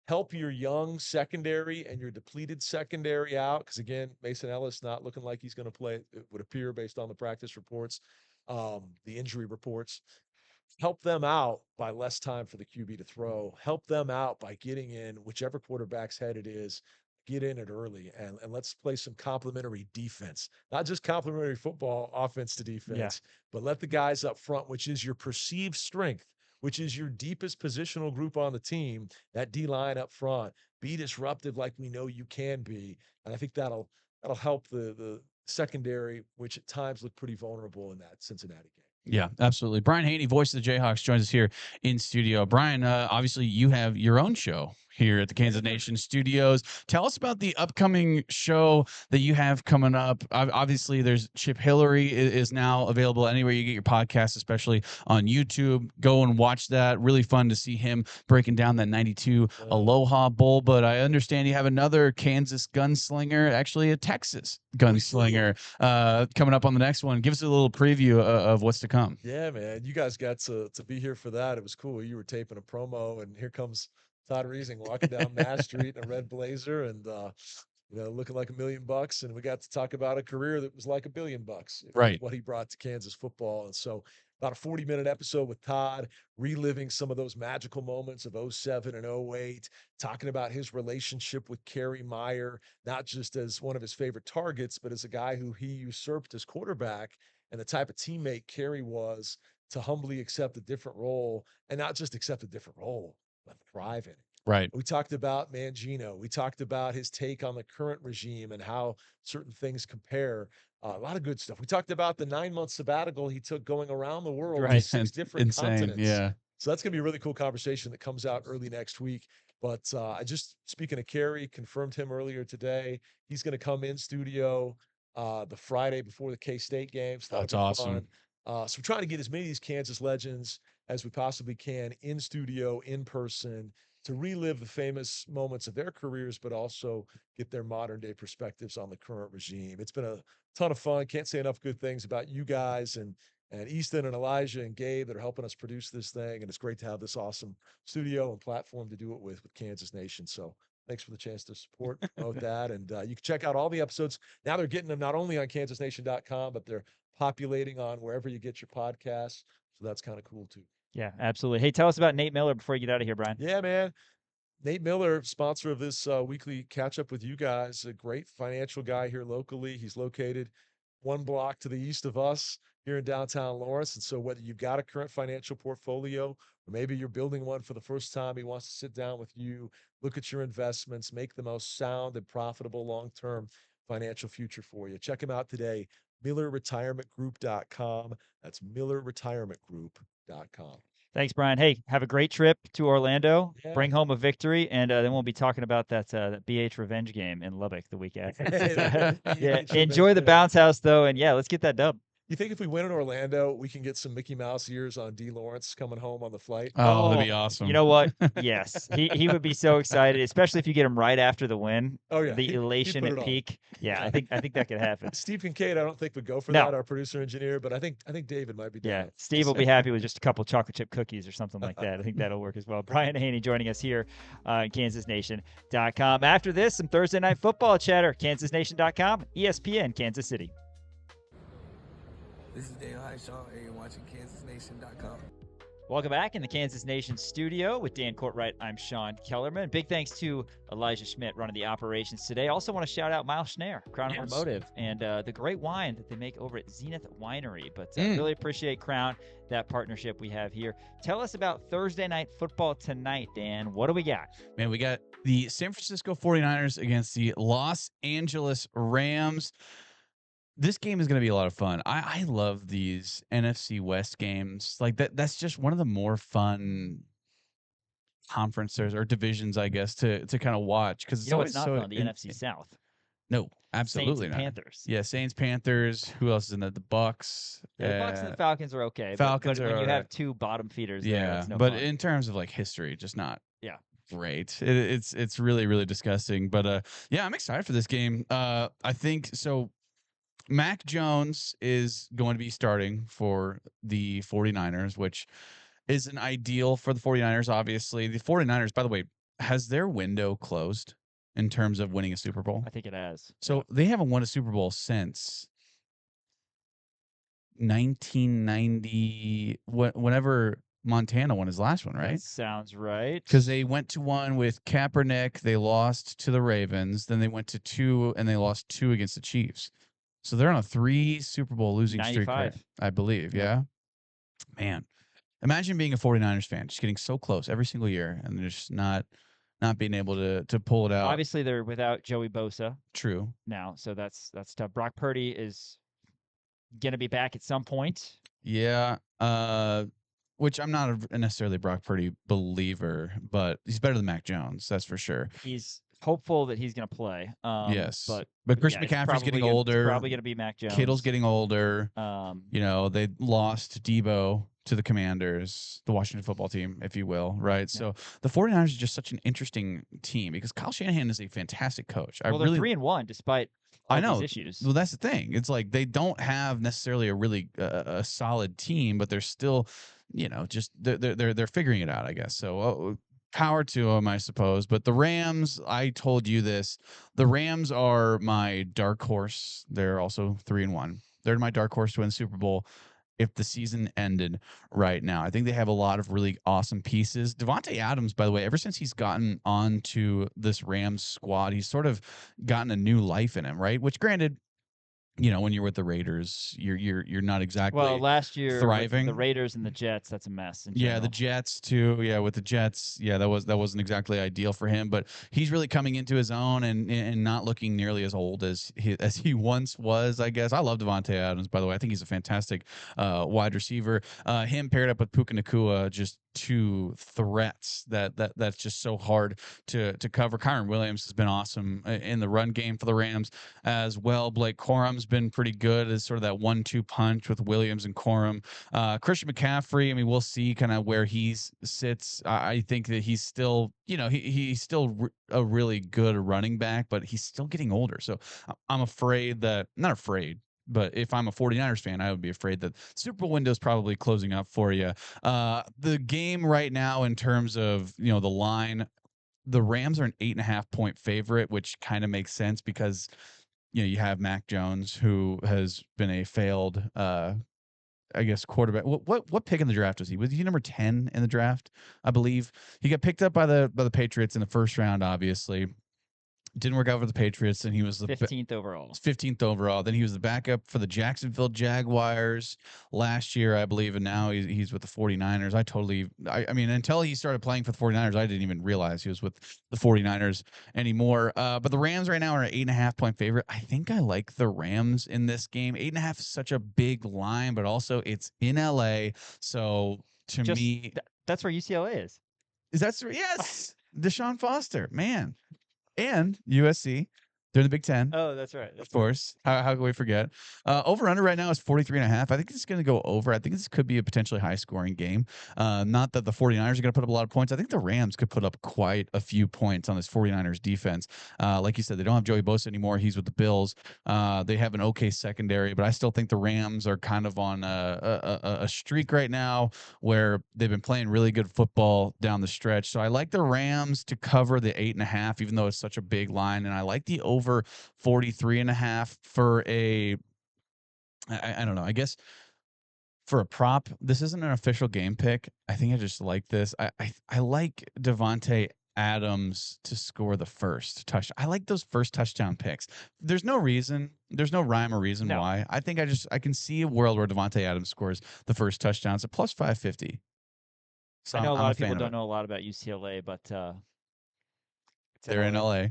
help your young secondary and your depleted secondary out, because again, Mason Ellis not looking like he's going to play. It would appear based on the practice reports, the injury reports. Help them out by less time for the QB to throw. Help them out by getting in whichever quarterback's head it is. Get in it early and let's play some complementary defense. Not just complementary football, offense to defense, but let the guys up front, which is your perceived strength, which is your deepest positional group on the team, that D-line up front, be disruptive like we know you can be. And I think that'll help the secondary, which at times looked pretty vulnerable in that Cincinnati game. Yeah, absolutely. Brian Hanni, voice of the Jayhawks, joins us here in studio. Brian, obviously you have your own show here at the Kansas Nation Studios. Tell us about the upcoming show that you have coming up. Obviously, there's Chip Hillary is now available anywhere you get your podcast, especially on YouTube. Go and watch that. Really fun to see him breaking down that 92 Aloha Bowl. But I understand you have another Kansas gunslinger, actually a Texas gunslinger, coming up on the next one. Give us a little preview of what's to come. Yeah, man. You guys got to be here for that. It was cool. You were taping a promo, and here comes Todd Reesing walking down Mass Street in a red blazer and, looking like $1 million. And we got to talk about a career that was like $1 billion, right? What he brought to Kansas football. And so about a 40-minute episode with Todd, reliving some of those magical moments of 07 and 08, talking about his relationship with Kerry Meyer, not just as one of his favorite targets, but as a guy who he usurped as quarterback, and the type of teammate Kerry was to humbly accept a different role, and not just accept a different role, but thrive in it. Right. We talked about Mangino. We talked about his take on the current regime and how certain things compare. A lot of good stuff. We talked about the 9-month sabbatical he took going around the world to 6 different continents. Yeah. So that's going to be a really cool conversation that comes out early next week. But I just, speaking of Kerry, confirmed him earlier today. He's going to come in studio the Friday before the K-State game. So that's awesome. So we're trying to get as many of these Kansas legends as we possibly can in studio, in person, to relive the famous moments of their careers, but also get their modern day perspectives on the current regime. It's been a ton of fun. Can't say enough good things about you guys and Easton and Elijah and Gabe that are helping us produce this thing. And it's great to have this awesome studio and platform to do it with Kansas Nation. So thanks for the chance to support both that. And you can check out all the episodes. Now they're getting them not only on kansasnation.com, but they're populating on wherever you get your podcasts. So that's kind of cool too. Yeah, absolutely. Hey, tell us about Nate Miller before you get out of here, Brian. Yeah, man. Nate Miller, sponsor of this weekly catch up with you guys, a great financial guy here locally. He's located 1 block to the east of us here in downtown Lawrence. And so whether you've got a current financial portfolio or maybe you're building one for the first time, he wants to sit down with you, look at your investments, make the most sound and profitable long-term financial future for you. Check him out today, MillerRetirementGroup.com. That's MillerRetirementGroup.com. Thanks, Brian. Hey, have a great trip to Orlando. Yeah. Bring home a victory, and then we'll be talking about that BH revenge game in Lubbock the week after. Yeah, enjoy the bounce house, though, and let's get that dub. You think if we win in Orlando, we can get some Mickey Mouse ears on D. Lawrence coming home on the flight? Oh, that'd be awesome. You know what? Yes, he would be so excited, especially if you get him right after the win. Oh yeah, The elation put at it on. peak. Yeah, I think that could happen. Steve Kincaid, I don't think would go for No. that. Our producer engineer, but I think David might be down. Yeah, Steve will be happy with just a couple chocolate chip cookies or something like that. I think that'll work as well. Brian Hanni joining us here on KansasNation.com. After this, some Thursday night football chatter. KansasNation.com, ESPN, Kansas City. This is Dale Highshaw, and you're watching KansasNation.com. Welcome back in the Kansas Nation studio with Dan Courtwright. I'm Sean Kellerman. Big thanks to Elijah Schmidt running the operations today. Also want to shout out Miles Schneer, Crown Automotive, and the great wine that they make over at Zenith Winery. But really appreciate Crown, that partnership we have here. Tell us about Thursday night football tonight, Dan. What do we got? Man, we got the San Francisco 49ers against the Los Angeles Rams. This game is going to be a lot of fun. I love these NFC West games. Like that's just one of the more fun conferences or divisions, I guess, to kind of watch, because it's always not so fun, the NFC South. No, absolutely Saints not. and Panthers. Yeah, Saints, Panthers. Who else is in the Bucks? Yeah, the Bucks and the Falcons are okay. Falcons but are when you all have right. two bottom feeders, Yeah, there, it's no but fun. in terms of like history, just not great. Yeah. It's really, really disgusting. But yeah, I'm excited for this game. I think so. Mac Jones is going to be starting for the 49ers, which is an ideal for the 49ers, obviously. The 49ers, by the way, has their window closed in terms of winning a Super Bowl? I think it has. So they haven't won a Super Bowl since 1990, whenever Montana won his last one, right? That sounds right. Because they went to one with Kaepernick, they lost to the Ravens, then they went to two, and they lost two against the Chiefs. So they're on a 3 Super Bowl losing streak, 95. I believe. Yeah. Man, imagine being a 49ers fan, just getting so close every single year and just not being able to pull it out. Obviously, they're without Joey Bosa. True. Now, so that's tough. Brock Purdy is going to be back at some point. Yeah. Which I'm not a necessarily Brock Purdy believer, but he's better than Mac Jones. That's for sure. He's hopeful that he's going to play. Yes. But Christian McCaffrey's getting older. It's probably going to be Mac Jones. Kittle's getting older. You know, they lost Debo to the Commanders, the Washington football team, if you will, right? Yeah. So the 49ers is just such an interesting team because Kyle Shanahan is a fantastic coach. Well, they're 3-1 despite all these issues. Well, that's the thing. It's like they don't have necessarily a really a solid team, but they're still, you know, just they're figuring it out, I guess. So power to them, I suppose. But the Rams, I told you this, the Rams are my dark horse. They're also 3-1. They're my dark horse to win the Super Bowl if the season ended right now. I think they have a lot of really awesome pieces. Devontae Adams, by the way, ever since he's gotten onto this Rams squad, he's sort of gotten a new life in him, right? Which, granted, you know, when you're with the Raiders, you're not exactly last year thriving. The Raiders and the Jets, that's a mess. Yeah, the Jets too. Yeah, with the Jets, yeah, that wasn't exactly ideal for him. But he's really coming into his own and not looking nearly as old as he once was, I guess. I love Devontae Adams, by the way. I think he's a fantastic wide receiver. Him paired up with Puka Nacua, just two threats that's just so hard to cover. Kyron Williams has been awesome in the run game for the Rams as well. Blake Corum's been pretty good as sort of that 1-2 punch with Williams and Corum. Christian McCaffrey, I mean, we'll see kind of where he sits. I think that he's still, you know, he's still a really good running back, but he's still getting older. So I'm afraid that, not afraid, but if I'm a 49ers fan, I would be afraid that Super Bowl window is probably closing up for you. The game right now, in terms of, you know, the line, the Rams are an 8.5-point favorite, which kind of makes sense because, you know, you have Mac Jones, who has been a failed, I guess, quarterback. What pick in the draft was he? Was he number 10 in the draft? I believe he got picked up by the Patriots in the first round. Obviously, didn't work out for the Patriots, and he was the 15th overall. 15th overall. Then he was the backup for the Jacksonville Jaguars last year, I believe, and now he's with the 49ers. I mean, until he started playing for the 49ers, I didn't even realize he was with the 49ers anymore. But the Rams right now are an 8.5-point favorite. I think I like the Rams in this game. 8.5 is such a big line, but also it's in LA. So to me, that's where UCLA is. Is that yes? Deshaun Foster, man. And USC. They're in the Big Ten. Oh, that's right. Of course. How can we forget? Over under right now is 43.5. I think it's going to go over. I think this could be a potentially high scoring game. Not that the 49ers are going to put up a lot of points. I think the Rams could put up quite a few points on this 49ers defense. Like you said, they don't have Joey Bosa anymore. He's with the Bills. They have an okay secondary, but I still think the Rams are kind of on a streak right now where they've been playing really good football down the stretch. So I like the Rams to cover the 8.5, even though it's such a big line. And I like the over 43.5 for I don't know. I guess for a prop, this isn't an official game pick. I think I just like this. I like Devontae Adams to score the first touchdown. I like those first touchdown picks. There's no rhyme or reason why. I think I can see a world where Devontae Adams scores the first touchdown. It's a plus 550. So I know a I'm lot of fan people it. don't know a lot about UCLA, but They're in LA.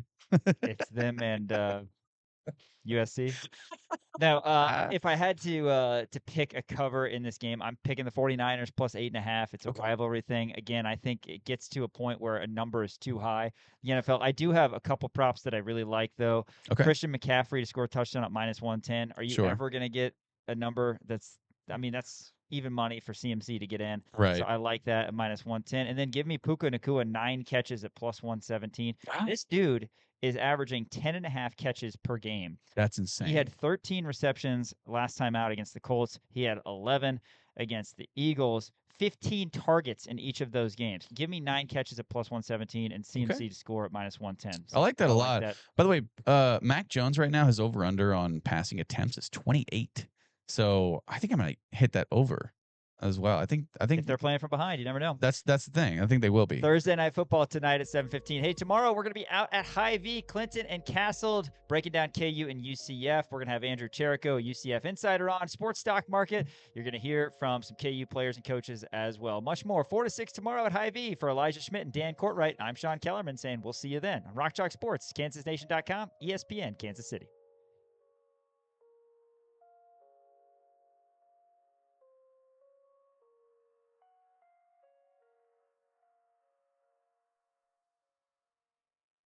It's them and USC. Now, if I had to pick a cover in this game, I'm picking the 49ers plus 8.5. It's a rivalry thing. Again, I think it gets to a point where a number is too high. The NFL, I do have a couple props that I really like, though. Okay. Christian McCaffrey to score a touchdown at minus 110. Are you Sure. ever going to get a number that's even money for CMC to get in. Right. So I like that at minus 110. And then give me Puka Nacua 9 catches at plus 117. This dude is averaging 10.5 catches per game. That's insane. He had 13 receptions last time out against the Colts. He had 11 against the Eagles. 15 targets in each of those games. Give me 9 catches at plus 117 and CMC to score at minus 110. So I like that a lot. that. By the way, Mac Jones right now, his over-under on passing attempts is 28. So I think I might hit that over as well. I think If they're playing from behind, you never know. that's the thing. I think they will be. Thursday Night Football tonight at 7:15. Hey, tomorrow we're going to be out at Hy-Vee, Clinton, and Castled, breaking down KU and UCF. We're going to have Andrew Cherico, UCF insider, on Sports Stock Market. You're going to hear from some KU players and coaches as well. Much more. 4 to 6 tomorrow at Hy-Vee. For Elijah Schmidt and Dan Courtwright, I'm Sean Kellerman saying we'll see you then on Rock Chalk Sports, KansasNation.com, ESPN, Kansas City.